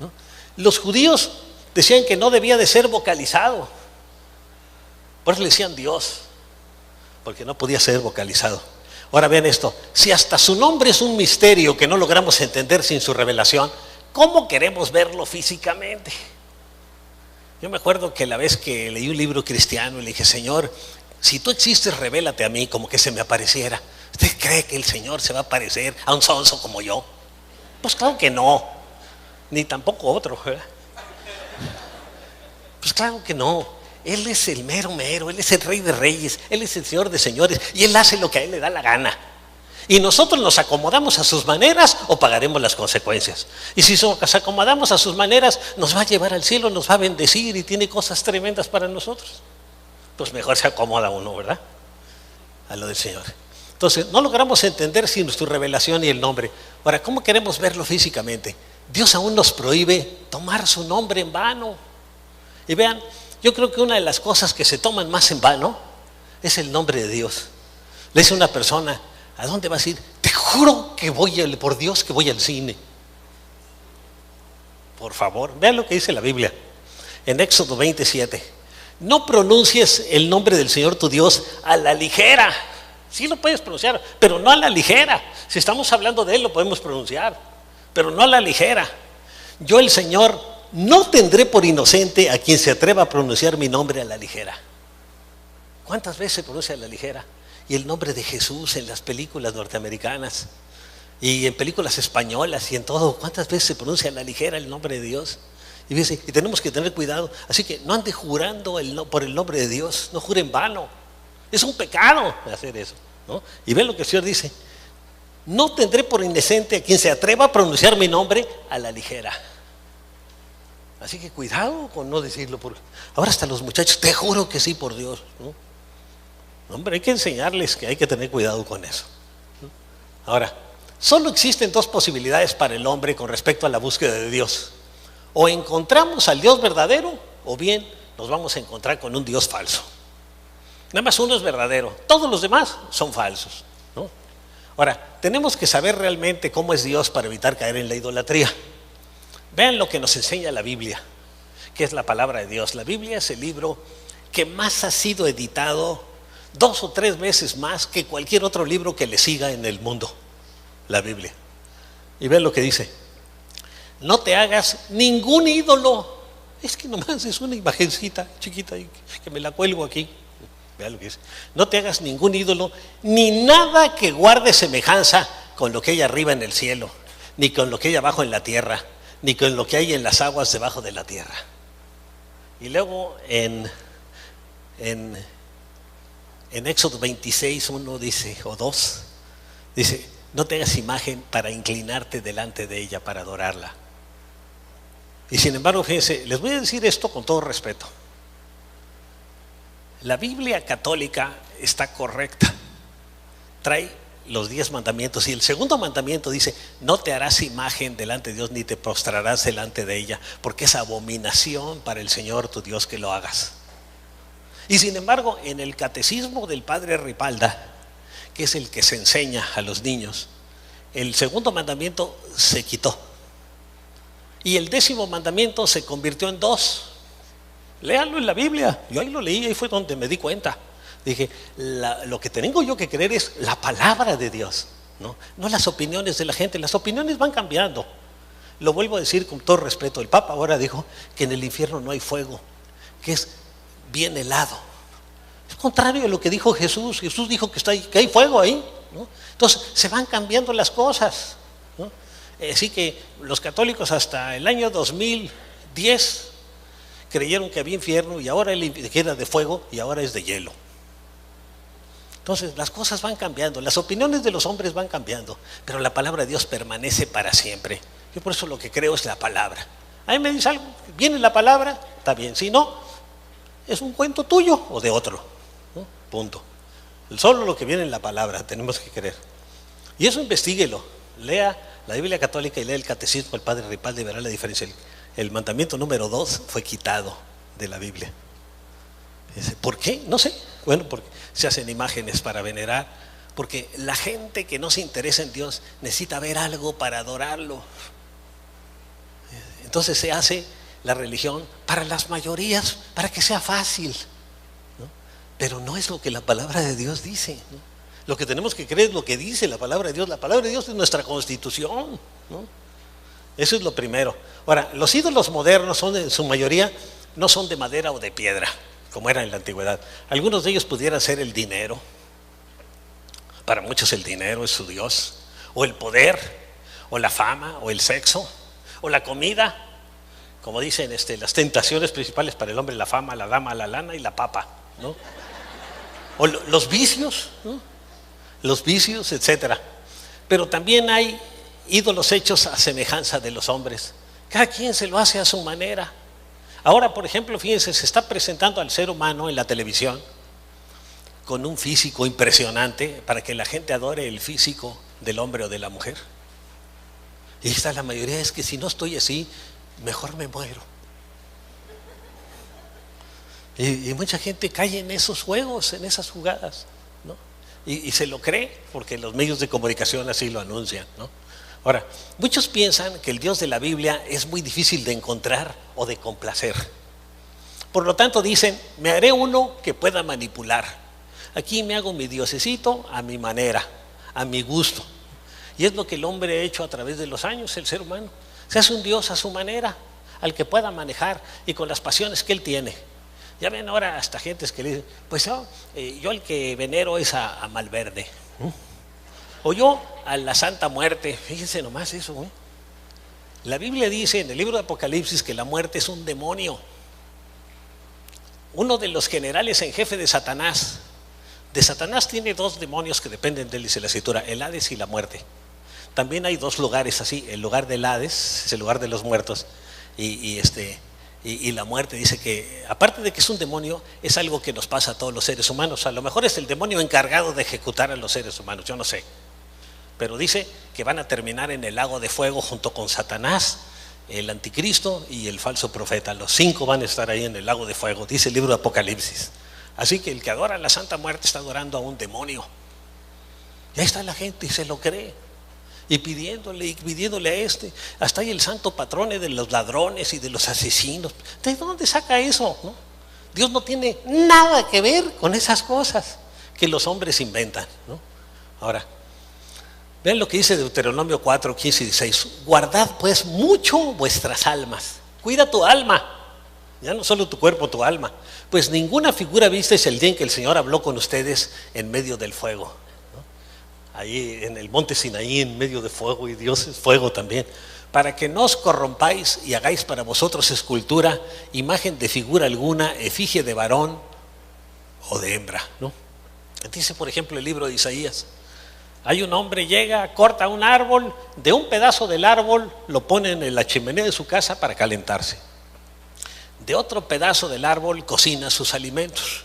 ¿no? Los judíos decían que no debía de ser vocalizado, por eso le decían Dios, porque no podía ser vocalizado. Ahora vean esto, si hasta su nombre es un misterio que no logramos entender sin su revelación, ¿cómo queremos verlo físicamente? Yo me acuerdo que la vez que leí un libro cristiano y le dije, Señor, si tú existes, revélate a mí, como que se me apareciera. ¿Usted cree que el Señor se va a parecer a un sonso como yo? Pues claro que no, ni tampoco otro, ¿verdad? Pues claro que no. Él es el mero mero, Él es el Rey de Reyes, Él es el Señor de Señores y Él hace lo que a Él le da la gana. Y nosotros nos acomodamos a sus maneras o pagaremos las consecuencias. Y si nos acomodamos a sus maneras, nos va a llevar al cielo, nos va a bendecir y tiene cosas tremendas para nosotros. Pues mejor se acomoda uno, ¿verdad? A lo del Señor. Entonces, no logramos entender sin su revelación y el nombre. Ahora, ¿cómo queremos verlo físicamente? Dios aún nos prohíbe tomar su nombre en vano. Y vean, yo creo que una de las cosas que se toman más en vano es el nombre de Dios. Le dice una persona, ¿a dónde vas a ir? Te juro que por Dios que voy al cine. Por favor, vean lo que dice la Biblia en Éxodo 27. No pronuncies el nombre del Señor tu Dios a la ligera. Sí lo puedes pronunciar, pero no a la ligera. Si estamos hablando de Él lo podemos pronunciar, pero no a la ligera. Yo el Señor no tendré por inocente a quien se atreva a pronunciar mi nombre a la ligera. ¿Cuántas veces se pronuncia a la ligera? Y el nombre de Jesús en las películas norteamericanas y en películas españolas y en todo, ¿cuántas veces se pronuncia a la ligera el nombre de Dios? Y tenemos que tener cuidado. Así que no ande jurando por el nombre de Dios, no jure en vano. Es un pecado hacer eso, ¿no? Y ven lo que el Señor dice: no tendré por inocente a quien se atreva a pronunciar mi nombre a la ligera. Así que cuidado con no decirlo. Ahora hasta los muchachos, te juro que sí, por Dios, ¿no? Hombre, hay que enseñarles que hay que tener cuidado con eso, ¿no? Ahora, solo existen dos posibilidades para el hombre con respecto a la búsqueda de Dios. O encontramos al Dios verdadero, o bien nos vamos a encontrar con un Dios falso. Nada más uno es verdadero, todos los demás son falsos, ¿no? Ahora, tenemos que saber realmente cómo es Dios para evitar caer en la idolatría. Vean lo que nos enseña la Biblia, que es la palabra de Dios. La Biblia es el libro que más ha sido editado 2 o 3 veces más que cualquier otro libro que le siga en el mundo, la Biblia. Y vean lo que dice: no te hagas ningún ídolo. Es que nomás es una imagencita chiquita que me la cuelgo aquí. Vean lo que dice: no te hagas ningún ídolo, ni nada que guarde semejanza con lo que hay arriba en el cielo, ni con lo que hay abajo en la tierra, ni con lo que hay en las aguas debajo de la tierra. Y luego en Éxodo 26, 1 dice, o 2, dice: no te hagas imagen para inclinarte delante de ella, para adorarla. Y sin embargo, fíjense, les voy a decir esto con todo respeto. La Biblia católica está correcta, trae los 10 mandamientos, y el segundo mandamiento dice: no te harás imagen delante de Dios, ni te postrarás delante de ella, porque es abominación para el Señor tu Dios que lo hagas. Y sin embargo, en el catecismo del padre Ripalda, que es el que se enseña a los niños, el segundo mandamiento se quitó, y el 10º mandamiento se convirtió en 2. Léanlo en la Biblia. Yo ahí lo leí, ahí fue donde me di cuenta. Dije, lo que tengo yo que creer es la palabra de Dios, no las opiniones de la gente. Las opiniones van cambiando. Lo vuelvo a decir con todo respeto: el Papa ahora dijo que en el infierno no hay fuego, que es bien helado. Es contrario a lo que dijo Jesús. Jesús dijo que hay fuego ahí, ¿no? Entonces se van cambiando las cosas, ¿no? Así que los católicos hasta el año 2010 creyeron que había infierno, y ahora era de fuego y ahora es de hielo. Entonces las cosas van cambiando, las opiniones de los hombres van cambiando, pero la palabra de Dios permanece para siempre. Yo por eso lo que creo es la palabra. A mí me dice algo, viene la palabra, está bien. Si no, es un cuento tuyo o de otro, ¿no? Punto. Solo lo que viene en la palabra tenemos que creer. Y eso investíguelo. Lea la Biblia católica y lea el catecismo del padre Ripalda y verá la diferencia. El mandamiento número 2 fue quitado de la Biblia. ¿Por qué? No sé. Bueno, porque se hacen imágenes para venerar, porque la gente que no se interesa en Dios necesita ver algo para adorarlo. Entonces se hace la religión para las mayorías, para que sea fácil, ¿no? Pero no es lo que la palabra de Dios dice, ¿no? Lo que tenemos que creer es lo que dice la palabra de Dios. La palabra de Dios es nuestra constitución, ¿no? Eso es lo primero. Ahora, los ídolos modernos son, en su mayoría, no son de madera o de piedra, como era en la antigüedad. Algunos de ellos pudieran ser el dinero. Para muchos el dinero es su Dios, o el poder, o la fama, o el sexo, o la comida. Como dicen las tentaciones principales para el hombre: la fama, la dama, la lana y la papa, ¿no? O los vicios, ¿no? Los vicios, etcétera. Pero también hay ídolos hechos a semejanza de los hombres. Cada quien se lo hace a su manera. Ahora, por ejemplo, fíjense, se está presentando al ser humano en la televisión con un físico impresionante para que la gente adore el físico del hombre o de la mujer. Y está la mayoría: es que si no estoy así, mejor me muero. Y mucha gente cae en esos juegos, en esas jugadas, ¿no? Y se lo cree porque los medios de comunicación así lo anuncian, ¿no? Ahora, muchos piensan que el Dios de la Biblia es muy difícil de encontrar o de complacer. Por lo tanto dicen: me haré uno que pueda manipular. Aquí me hago mi diosecito a mi manera, a mi gusto. Y es lo que el hombre ha hecho a través de los años, el ser humano. Se hace un Dios a su manera, al que pueda manejar y con las pasiones que él tiene. Ya ven ahora hasta gentes que le dicen: pues yo el que venero es a Malverde, o yo a la Santa Muerte. Fíjense nomás eso, ¿eh? La Biblia dice en el libro de Apocalipsis que la muerte es un demonio. Uno de los generales en jefe de Satanás tiene 2 demonios que dependen de él, dice la Escritura: el Hades y la muerte. También hay 2 lugares así: el lugar del Hades, es el lugar de los muertos, y la muerte. Dice que aparte de que es un demonio, es algo que nos pasa a todos los seres humanos. A lo mejor es el demonio encargado de ejecutar a los seres humanos, yo no sé. Pero dice que van a terminar en el lago de fuego junto con Satanás, el anticristo y el falso profeta. Los 5 van a estar ahí en el lago de fuego, dice el libro de Apocalipsis. Así que el que adora a la Santa Muerte está adorando a un demonio. Y ahí está la gente y se lo cree. Y pidiéndole a este. Hasta ahí el santo patrón de los ladrones y de los asesinos. ¿De dónde saca eso? ¿No? Dios no tiene nada que ver con esas cosas que los hombres inventan, ¿no? Ahora, vean lo que dice Deuteronomio 4, 15 y 16. Guardad pues mucho vuestras almas. Cuida tu alma. Ya no solo tu cuerpo, tu alma. Pues ninguna figura visteis el día en que el Señor habló con ustedes en medio del fuego, ¿no? Ahí en el monte Sinaí, en medio de fuego, y Dios es fuego también. Para que no os corrompáis y hagáis para vosotros escultura, imagen de figura alguna, efigie de varón o de hembra, ¿no? Dice, por ejemplo, el libro de Isaías. Hay un hombre, llega, corta un árbol, de un pedazo del árbol lo pone en la chimenea de su casa para calentarse. De otro pedazo del árbol cocina sus alimentos.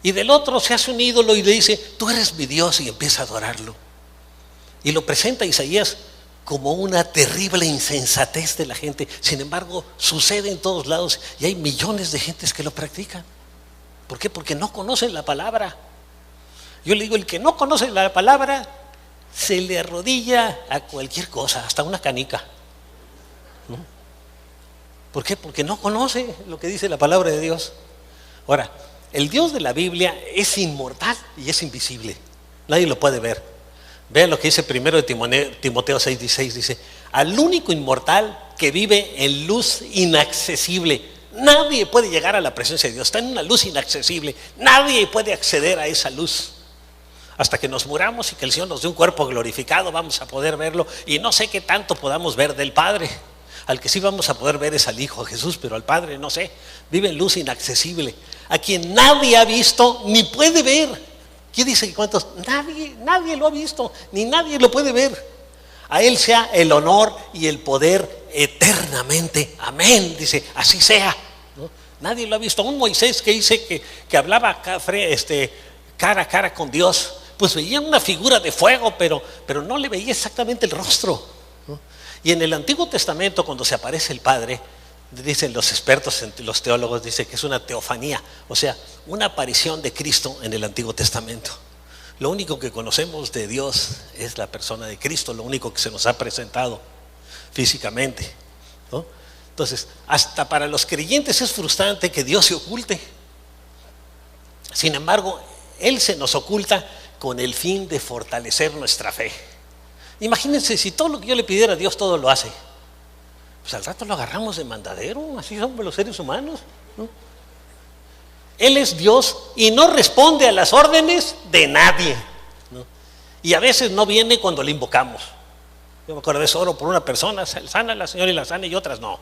Y del otro se hace un ídolo y le dice, tú eres mi Dios, y empieza a adorarlo. Y lo presenta Isaías como una terrible insensatez de la gente. Sin embargo, sucede en todos lados y hay millones de gentes que lo practican. ¿Por qué? Porque no conocen la palabra. Yo le digo, el que no conoce la palabra se le arrodilla a cualquier cosa, hasta una canica, ¿no? ¿Por qué? Porque no conoce lo que dice la palabra de Dios. Ahora, el Dios de la Biblia es inmortal y es invisible. Nadie lo puede ver. Vean lo que dice primero de Timoteo 6:16, dice, al único inmortal que vive en luz inaccesible. Nadie puede llegar a la presencia de Dios, está en una luz inaccesible. Nadie puede acceder a esa luz. Hasta que nos muramos y que el Señor nos dé un cuerpo glorificado, vamos a poder verlo. Y no sé qué tanto podamos ver del Padre. Al que sí vamos a poder ver es al Hijo Jesús, pero al Padre no sé. Vive en luz inaccesible, a quien nadie ha visto ni puede ver. ¿Quién dice que cuántos? Nadie lo ha visto, ni nadie lo puede ver. A Él sea el honor y el poder eternamente. Amén. Dice, así sea, ¿no? Nadie lo ha visto. Un Moisés que dice que hablaba cara a cara con Dios, pues veía una figura de fuego, pero no le veía exactamente el rostro, ¿no? Y en el Antiguo Testamento, cuando se aparece el Padre, dicen los expertos, los teólogos, dice que es una teofanía, o sea, una aparición de Cristo en el Antiguo Testamento. Lo único que conocemos de Dios es la persona de Cristo, lo único que se nos ha presentado físicamente, ¿no? Entonces, hasta para los creyentes es frustrante que Dios se oculte. Sin embargo, Él se nos oculta con el fin de fortalecer nuestra fe. Imagínense, si todo lo que yo le pidiera a Dios, todo lo hace, pues al rato lo agarramos de mandadero. Así somos los seres humanos, ¿no? Él es Dios y no responde a las órdenes de nadie, ¿no? Y a veces no viene cuando le invocamos. Yo me acuerdo de eso, oro por una persona, sana a la Señora y la sana, y otras no.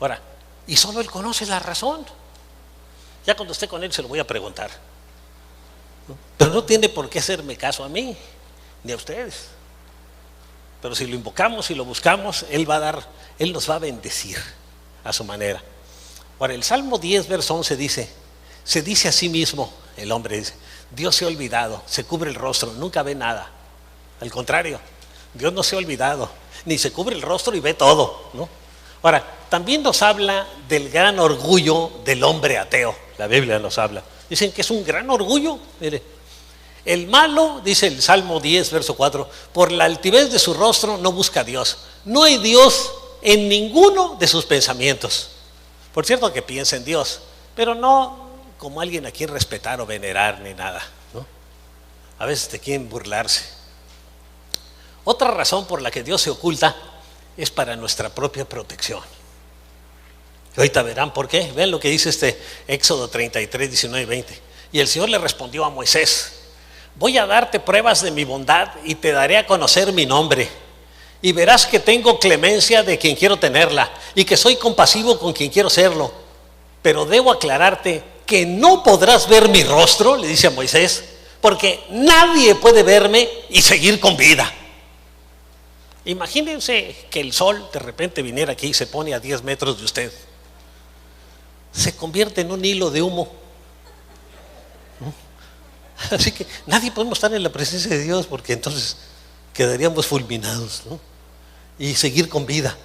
Ahora, y solo Él conoce la razón. Ya cuando esté con Él se lo voy a preguntar, ¿no? Pero no tiene por qué hacerme caso a mí ni a ustedes. Pero si lo invocamos y lo buscamos, Él nos va a bendecir a su manera. Ahora, el Salmo 10, verso 11 dice, se dice a sí mismo, el hombre dice, Dios se ha olvidado, se cubre el rostro, nunca ve nada. Al contrario, Dios no se ha olvidado, ni se cubre el rostro y ve todo, ¿no? Ahora, también nos habla del gran orgullo del hombre ateo. La Biblia nos habla. Dicen que es un gran orgullo. Mire, el malo, dice el Salmo 10, verso 4, por la altivez de su rostro no busca a Dios. No hay Dios en ninguno de sus pensamientos. Por cierto que piensa en Dios, pero no como alguien a quien respetar o venerar ni nada, ¿no? A veces te quieren burlarse. Otra razón por la que Dios se oculta es para nuestra propia protección. Y ahorita verán por qué. Vean lo que dice Éxodo 33, 19 y 20. Y el Señor le respondió a Moisés, voy a darte pruebas de mi bondad y te daré a conocer mi nombre. Y verás que tengo clemencia de quien quiero tenerla y que soy compasivo con quien quiero serlo. Pero debo aclararte que no podrás ver mi rostro, le dice a Moisés, porque nadie puede verme y seguir con vida. Imagínense que el sol de repente viniera aquí y se pone a 10 metros de usted. Se convierte en un hilo de humo, ¿no? Así que nadie podemos estar en la presencia de Dios, porque entonces quedaríamos fulminados, ¿no? Y seguir con vida.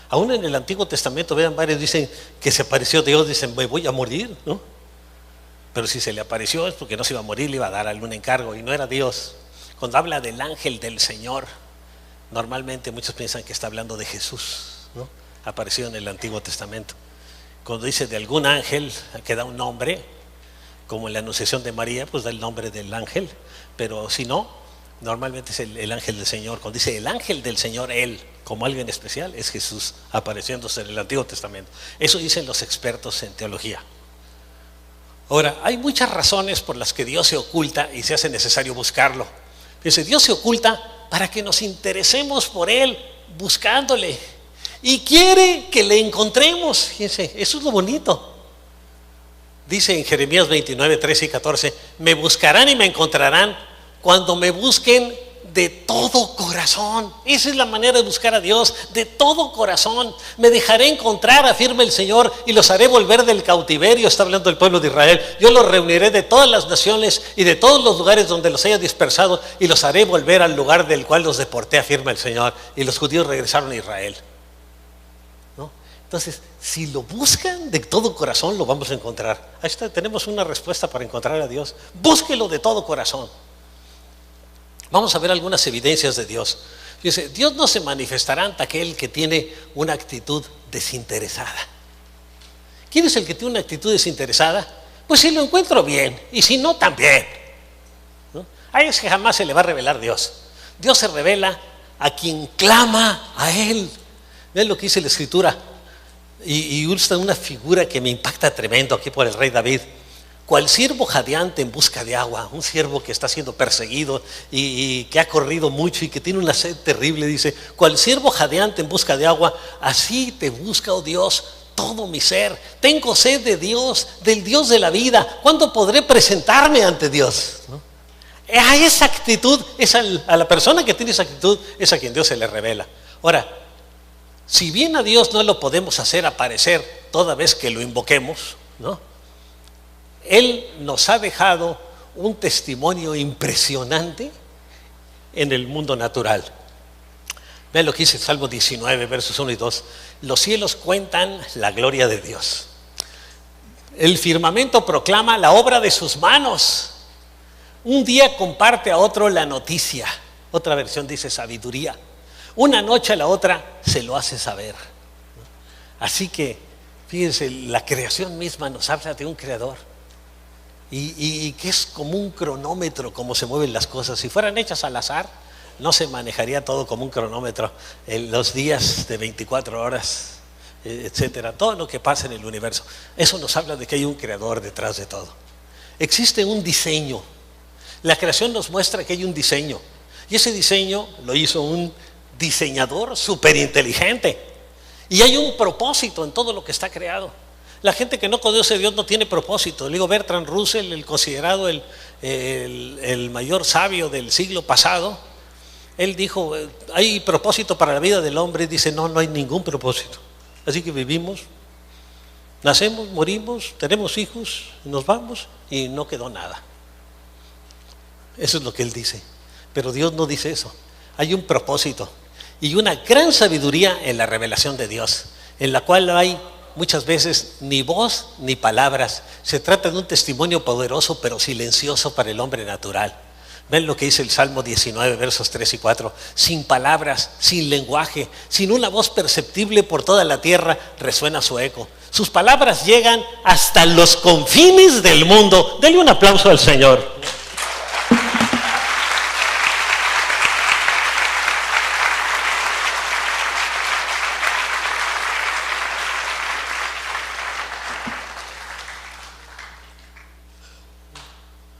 Aún en el Antiguo Testamento, vean, varios dicen que se apareció Dios, dicen, me voy a morir, ¿no? Pero si se le apareció es porque no se iba a morir, le iba a dar algún encargo y no era Dios. Cuando habla del ángel del Señor, normalmente muchos piensan que está hablando de Jesús, ¿no? Aparecido en el Antiguo Testamento. Cuando dice de algún ángel, que da un nombre, como en la Anunciación de María, pues da el nombre del ángel. Pero si no, normalmente es el ángel del Señor. Cuando dice el ángel del Señor, él, como alguien especial, es Jesús apareciéndose en el Antiguo Testamento. Eso dicen los expertos en teología. Ahora, hay muchas razones por las que Dios se oculta y se hace necesario buscarlo. Dice, Dios se oculta para que nos interesemos por Él, buscándole. Y quiere que le encontremos. Fíjense, eso es lo bonito. Dice en Jeremías 29, 13 y 14, me buscarán y me encontrarán cuando me busquen de todo corazón. Esa es la manera de buscar a Dios, de todo corazón. Me dejaré encontrar, afirma el Señor, y los haré volver del cautiverio. Está hablando el pueblo de Israel. Yo los reuniré de todas las naciones y de todos los lugares donde los haya dispersado, y los haré volver al lugar del cual los deporté, afirma el Señor. Y los judíos regresaron a Israel, ¿no? Entonces, si lo buscan de todo corazón, lo vamos a encontrar. Ahí está, tenemos una respuesta para encontrar a Dios. Búsquelo de todo corazón. Vamos a ver algunas evidencias de Dios. Dice, Dios no se manifestará ante aquel que tiene una actitud desinteresada. ¿Quién es el que tiene una actitud desinteresada? Pues si lo encuentro bien, y si no, también, ¿no? A ese jamás se le va a revelar Dios. Dios se revela a quien clama a Él. Vean lo que dice la Escritura. Y usa una figura que me impacta tremendo aquí por el rey David. Cual siervo jadeante en busca de agua, un siervo que está siendo perseguido y que ha corrido mucho y que tiene una sed terrible, dice, cual siervo jadeante en busca de agua, así te busca, oh Dios, todo mi ser. Tengo sed de Dios, del Dios de la vida. ¿Cuándo podré presentarme ante Dios? ¿No? A esa actitud, a la persona que tiene esa actitud, es a quien Dios se le revela. Ahora, si bien a Dios no lo podemos hacer aparecer toda vez que lo invoquemos, ¿no? Él nos ha dejado un testimonio impresionante en el mundo natural. Vean lo que dice Salmo 19, versos 1 y 2. Los cielos cuentan la gloria de Dios. El firmamento proclama la obra de sus manos. Un día comparte a otro la noticia. Otra versión dice sabiduría. Una noche a la otra se lo hace saber. Así que, fíjense, la creación misma nos habla de un creador. Y que es como un cronómetro como se mueven las cosas. Si fueran hechas al azar, no se manejaría todo como un cronómetro. Los días de 24 horas, etcétera, todo lo que pasa en el universo. Eso nos habla de que hay un creador detrás de todo. Existe un diseño. La creación nos muestra que hay un diseño. Y ese diseño lo hizo un diseñador súper inteligente. Y hay un propósito en todo lo que está creado. La gente que no conoce a Dios no tiene propósito. Le digo, Bertrand Russell, el considerado el mayor sabio del siglo pasado, él dijo, ¿hay propósito para la vida del hombre? Y dice, no hay ningún propósito. Así que vivimos, nacemos, morimos, tenemos hijos, nos vamos y no quedó nada. Eso es lo que él dice. Pero Dios no dice eso. Hay un propósito y una gran sabiduría en la revelación de Dios, en la cual hay muchas veces ni voz ni palabras. Se trata de un testimonio poderoso pero silencioso para el hombre natural. Ven lo que dice el Salmo 19, versos 3 y 4. Sin palabras, sin lenguaje, sin una voz perceptible por toda la tierra, resuena su eco. Sus palabras llegan hasta los confines del mundo. Denle un aplauso al Señor.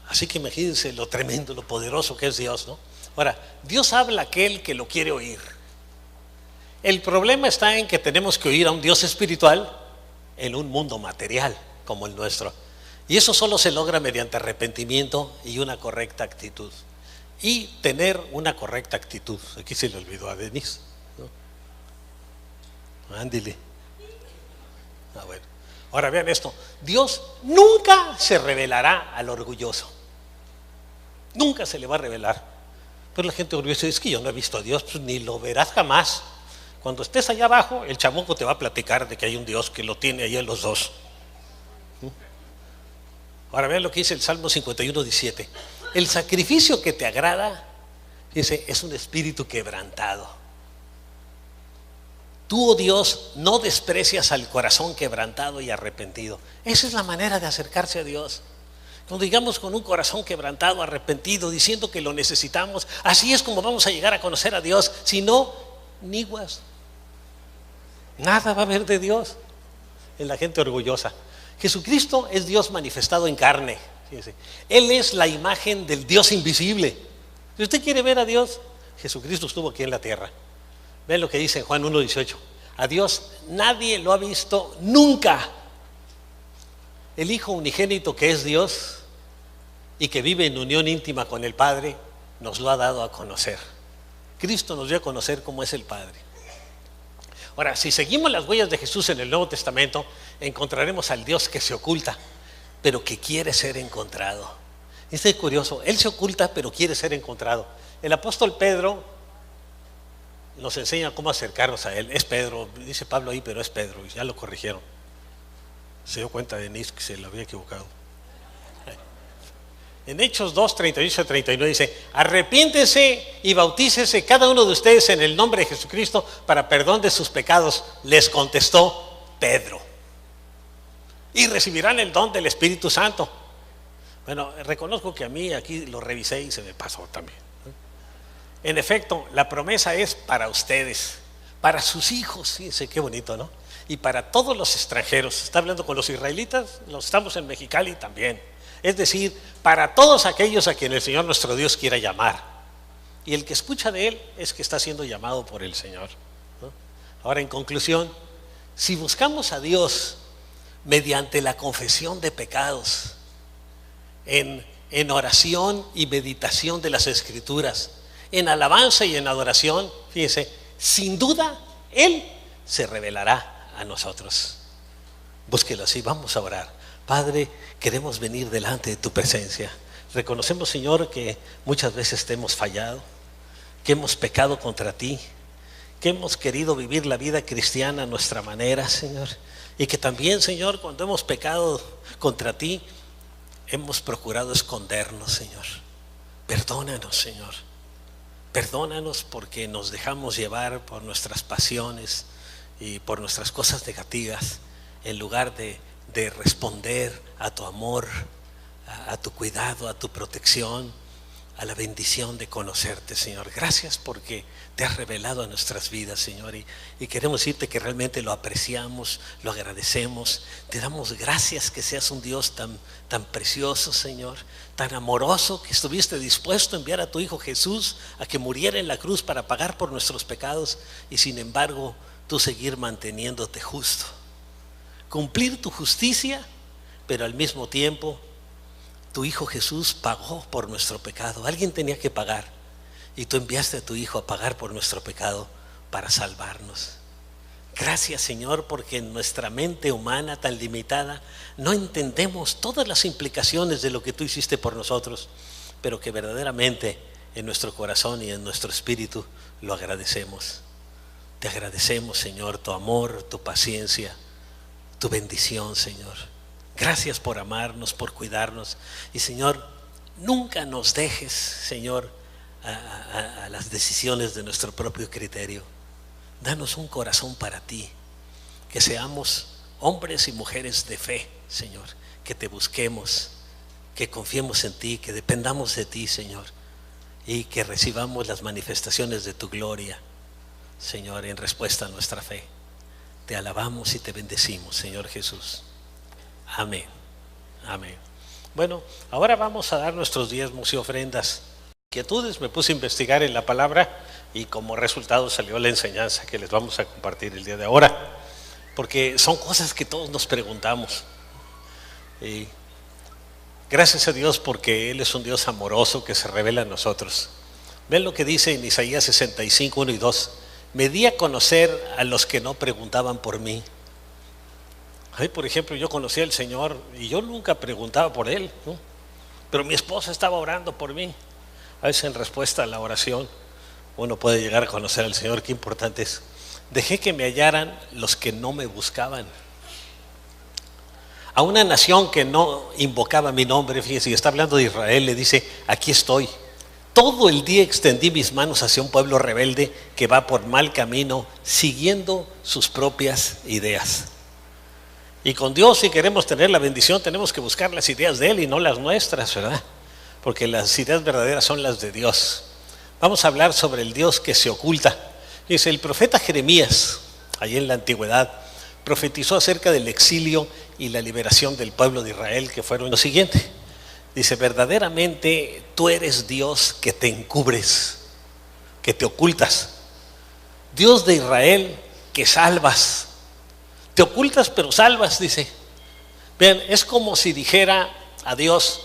Así que imagínense lo tremendo, lo poderoso que es Dios, ¿no? Ahora, Dios habla a aquel que lo quiere oír. El problema está en que tenemos que oír a un Dios espiritual en un mundo material como el nuestro. Y eso solo se logra mediante arrepentimiento y una correcta actitud. Y tener una correcta actitud. Aquí se le olvidó a Denise, ¿no? Ándile. Bueno. Ahora vean esto. Dios nunca se revelará al orgulloso. Nunca se le va a revelar. Pero la gente orgullosa dice, es que yo no he visto a Dios. Pues ni lo verás jamás. Cuando estés allá abajo, el chamuco te va a platicar de que hay un Dios que lo tiene ahí en los dos. Ahora vean lo que dice el Salmo 51:17. El sacrificio que te agrada, dice, es un espíritu quebrantado. Tú, oh Dios, no desprecias al corazón quebrantado y arrepentido. Esa es la manera de acercarse a Dios. Cuando digamos con un corazón quebrantado, arrepentido, diciendo que lo necesitamos, así es como vamos a llegar a conocer a Dios. Si no, niguas. Nada va a haber de Dios en la gente orgullosa. Jesucristo es Dios manifestado en carne. Fíjense. Él es la imagen del Dios invisible. Si usted quiere ver a Dios, Jesucristo estuvo aquí en la tierra. Vean lo que dice en Juan 1:18. A Dios nadie lo ha visto nunca. El Hijo unigénito, que es Dios y que vive en unión íntima con el Padre, nos lo ha dado a conocer. Cristo nos dio a conocer cómo es el Padre. Ahora, si seguimos las huellas de Jesús en el Nuevo Testamento, encontraremos al Dios que se oculta, pero que quiere ser encontrado. Esto es curioso, Él se oculta, pero quiere ser encontrado. El apóstol Pedro nos enseña cómo acercarnos a Él. Es Pedro, dice Pablo ahí, pero es Pedro, y ya lo corrigieron. Se dio cuenta Denise que se lo había equivocado. En Hechos 2:38-39 dice: arrepiéntense y bautícese cada uno de ustedes en el nombre de Jesucristo para perdón de sus pecados. Les contestó Pedro: y recibirán el don del Espíritu Santo. Bueno, reconozco que a mí aquí lo revisé y se me pasó también. En efecto, la promesa es para ustedes, para sus hijos. Fíjense qué bonito, ¿no? Y para todos los extranjeros. Está hablando con los israelitas, los estamos en Mexicali también. Es decir, para todos aquellos a quienes el Señor nuestro Dios quiera llamar. Y el que escucha de Él es que está siendo llamado por el Señor, ¿no? Ahora, en conclusión, si buscamos a Dios mediante la confesión de pecados, en oración y meditación de las Escrituras, en alabanza y en adoración, fíjense, sin duda Él se revelará a nosotros. Búsquelo así, vamos a orar. Padre, queremos venir delante de tu presencia. Reconocemos, Señor, que muchas veces te hemos fallado, que hemos pecado contra ti, que hemos querido vivir la vida cristiana a nuestra manera, Señor, y que también, Señor, cuando hemos pecado contra ti, hemos procurado escondernos, Señor. Perdónanos, Señor. Perdónanos porque nos dejamos llevar por nuestras pasiones y por nuestras cosas negativas, en lugar de responder a tu amor, a tu cuidado, a tu protección, a la bendición de conocerte, Señor. Gracias porque te has revelado a nuestras vidas, Señor, y queremos decirte que realmente lo apreciamos, lo agradecemos. Te damos gracias que seas un Dios tan precioso, Señor, tan amoroso, que estuviste dispuesto a enviar a tu Hijo Jesús a que muriera en la cruz para pagar por nuestros pecados, y sin embargo tú seguir manteniéndote justo, cumplir tu justicia, pero al mismo tiempo tu Hijo Jesús pagó por nuestro pecado. Alguien tenía que pagar, y tú enviaste a tu Hijo a pagar por nuestro pecado para salvarnos. Gracias, Señor, porque en nuestra mente humana tan limitada no entendemos todas las implicaciones de lo que tú hiciste por nosotros, pero que verdaderamente en nuestro corazón y en nuestro espíritu lo agradecemos. Te agradecemos, Señor, tu amor, tu paciencia, tu bendición, Señor. Gracias por amarnos, por cuidarnos. Y, Señor, nunca nos dejes, Señor, a las decisiones de nuestro propio criterio. Danos un corazón para ti, que seamos hombres y mujeres de fe, Señor, que te busquemos, que confiemos en ti, que dependamos de ti, Señor, y que recibamos las manifestaciones de tu gloria, Señor, en respuesta a nuestra fe. Te alabamos y te bendecimos, Señor Jesús. Amén. Amén. Bueno, ahora vamos a dar nuestros diezmos y ofrendas. Inquietudes, me puse a investigar en la palabra y como resultado salió la enseñanza que les vamos a compartir el día de ahora, porque son cosas que todos nos preguntamos. Y gracias a Dios porque Él es un Dios amoroso que se revela a nosotros. Ven lo que dice en Isaías 65, 1 y 2. Me di a conocer a los que no preguntaban por mí. Ay, por ejemplo, yo conocí al Señor y yo nunca preguntaba por Él, ¿no? Pero mi esposa estaba orando por mí. A veces en respuesta a la oración uno puede llegar a conocer al Señor. Qué importante es. Dejé que me hallaran los que no me buscaban. A una nación que no invocaba mi nombre, fíjese, y está hablando de Israel, le dice, aquí estoy. Todo el día extendí mis manos hacia un pueblo rebelde que va por mal camino, siguiendo sus propias ideas. Y con Dios, si queremos tener la bendición, tenemos que buscar las ideas de Él y no las nuestras, ¿verdad? Porque las ideas verdaderas son las de Dios. Vamos a hablar sobre el Dios que se oculta. Dice, el profeta Jeremías, allí en la antigüedad, profetizó acerca del exilio y la liberación del pueblo de Israel, que fueron lo siguiente. Dice, verdaderamente tú eres Dios que te encubres, que te ocultas. Dios de Israel que salvas. Te ocultas pero salvas, dice. Vean, es como si dijera a Dios,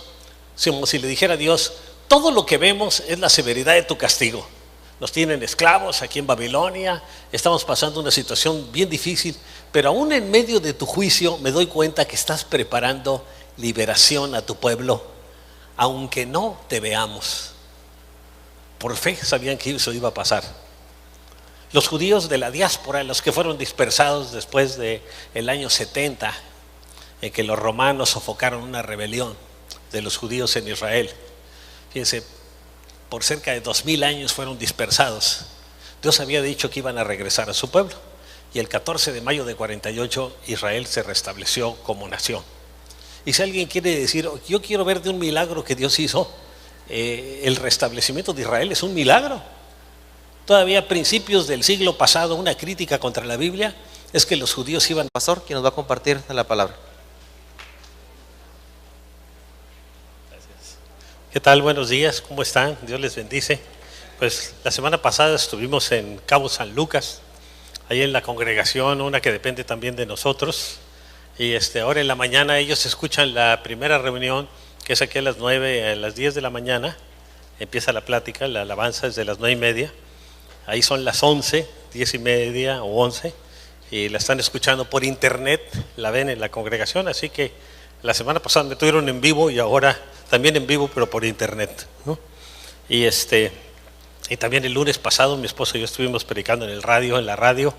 como si le dijera a Dios, todo lo que vemos es la severidad de tu castigo. Nos tienen esclavos aquí en Babilonia, estamos pasando una situación bien difícil, pero aún en medio de tu juicio me doy cuenta que estás preparando liberación a tu pueblo, aunque no te veamos. Por fe sabían que eso iba a pasar. Los judíos de la diáspora, los que fueron dispersados después del año 70, en que los romanos sofocaron una rebelión de los judíos en Israel. Fíjense, por cerca de 2000 años fueron dispersados. Dios había dicho que iban a regresar a su pueblo. Y el 14 de mayo de 48 Israel se restableció como nación. Y si alguien quiere decir, yo quiero ver de un milagro que Dios hizo, el restablecimiento de Israel es un milagro. Todavía a principios del siglo pasado, una crítica contra la Biblia es que los judíos iban. Pastor, quien nos va a compartir la palabra. Gracias. ¿Qué tal? Buenos días, ¿cómo están? Dios les bendice. Pues la semana pasada estuvimos en Cabo San Lucas, ahí en la congregación, una que depende también de nosotros. Y ahora en la mañana ellos escuchan la primera reunión, que es aquí a las 9, a las 10 de la mañana. Empieza la plática, la alabanza es de las 9:30. Ahí son las 11, 10:30 o 11, y la están escuchando por internet, la ven en la congregación. Así que la semana pasada me tuvieron en vivo y ahora también en vivo, pero por internet, ¿no? Y también el lunes pasado mi esposo y yo estuvimos predicando en la radio,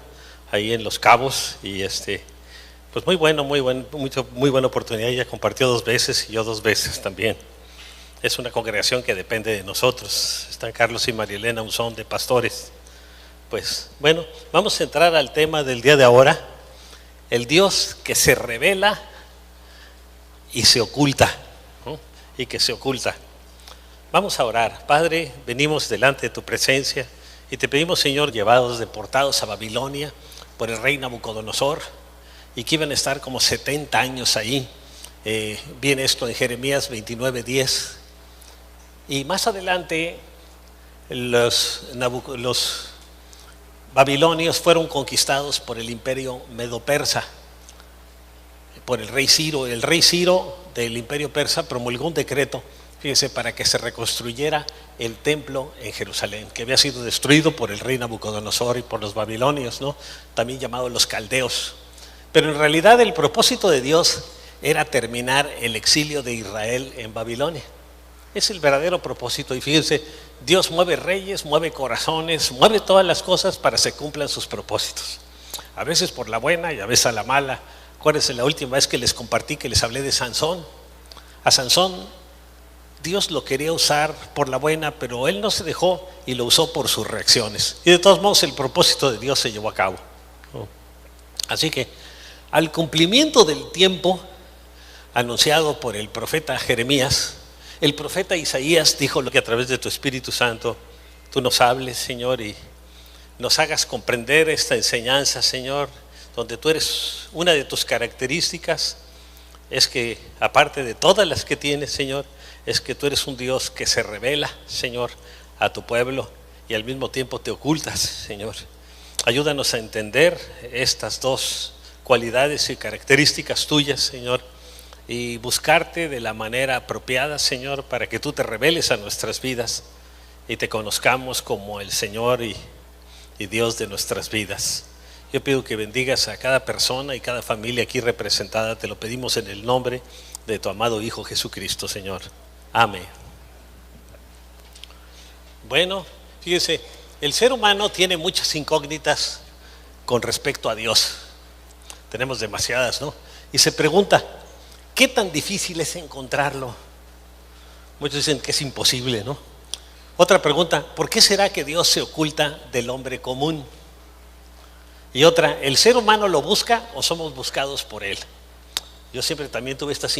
ahí en Los Cabos, y pues muy buena oportunidad. Ella compartió 2 veces y yo 2 veces también. Es una congregación que depende de nosotros. Están Carlos y Marielena Unzón de pastores. Pues bueno, vamos a entrar al tema del día de ahora. El Dios que se revela y se oculta, ¿no? Y que se oculta. Vamos a orar. Padre, venimos delante de tu presencia y te pedimos, Señor, llevados, deportados a Babilonia por el rey Nabucodonosor, y que iban a estar como 70 años ahí. Viene esto en Jeremías 29:10. Y más adelante los babilonios fueron conquistados por el imperio medo-persa, por el rey Ciro. El rey Ciro del imperio persa promulgó un decreto, fíjese, para que se reconstruyera el templo en Jerusalén, que había sido destruido por el rey Nabucodonosor y por los babilonios, ¿no? También llamados los caldeos. Pero en realidad el propósito de Dios era terminar el exilio de Israel en Babilonia. Es el verdadero propósito. Y fíjense, Dios mueve reyes, mueve corazones, mueve todas las cosas para que se cumplan sus propósitos. A veces por la buena y a veces a la mala. Acuérdense la última vez que les compartí, que les hablé de Sansón. A Sansón Dios lo quería usar por la buena, pero él no se dejó y lo usó por sus reacciones. Y de todos modos el propósito de Dios se llevó a cabo. Así que al cumplimiento del tiempo anunciado por el profeta Jeremías, el profeta Isaías dijo lo que a través de tu Espíritu Santo tú nos hables, Señor, y nos hagas comprender esta enseñanza, Señor, donde tú eres, una de tus características es que, aparte de todas las que tienes, Señor, es que tú eres un Dios que se revela, Señor, a tu pueblo y al mismo tiempo te ocultas, Señor. Ayúdanos a entender estas 2 cualidades y características tuyas, Señor, y buscarte de la manera apropiada, Señor, para que tú te reveles a nuestras vidas y te conozcamos como el Señor y Dios de nuestras vidas. Yo pido que bendigas a cada persona y cada familia aquí representada. Te lo pedimos en el nombre de tu amado Hijo Jesucristo, Señor. Amén. Bueno, fíjense, el ser humano tiene muchas incógnitas con respecto a Dios. Tenemos demasiadas, ¿no? Y se pregunta, ¿qué tan difícil es encontrarlo? Muchos dicen que es imposible, ¿no? Otra pregunta, ¿por qué será que Dios se oculta del hombre común? Y otra, ¿el ser humano lo busca o somos buscados por él? Yo siempre también tuve estas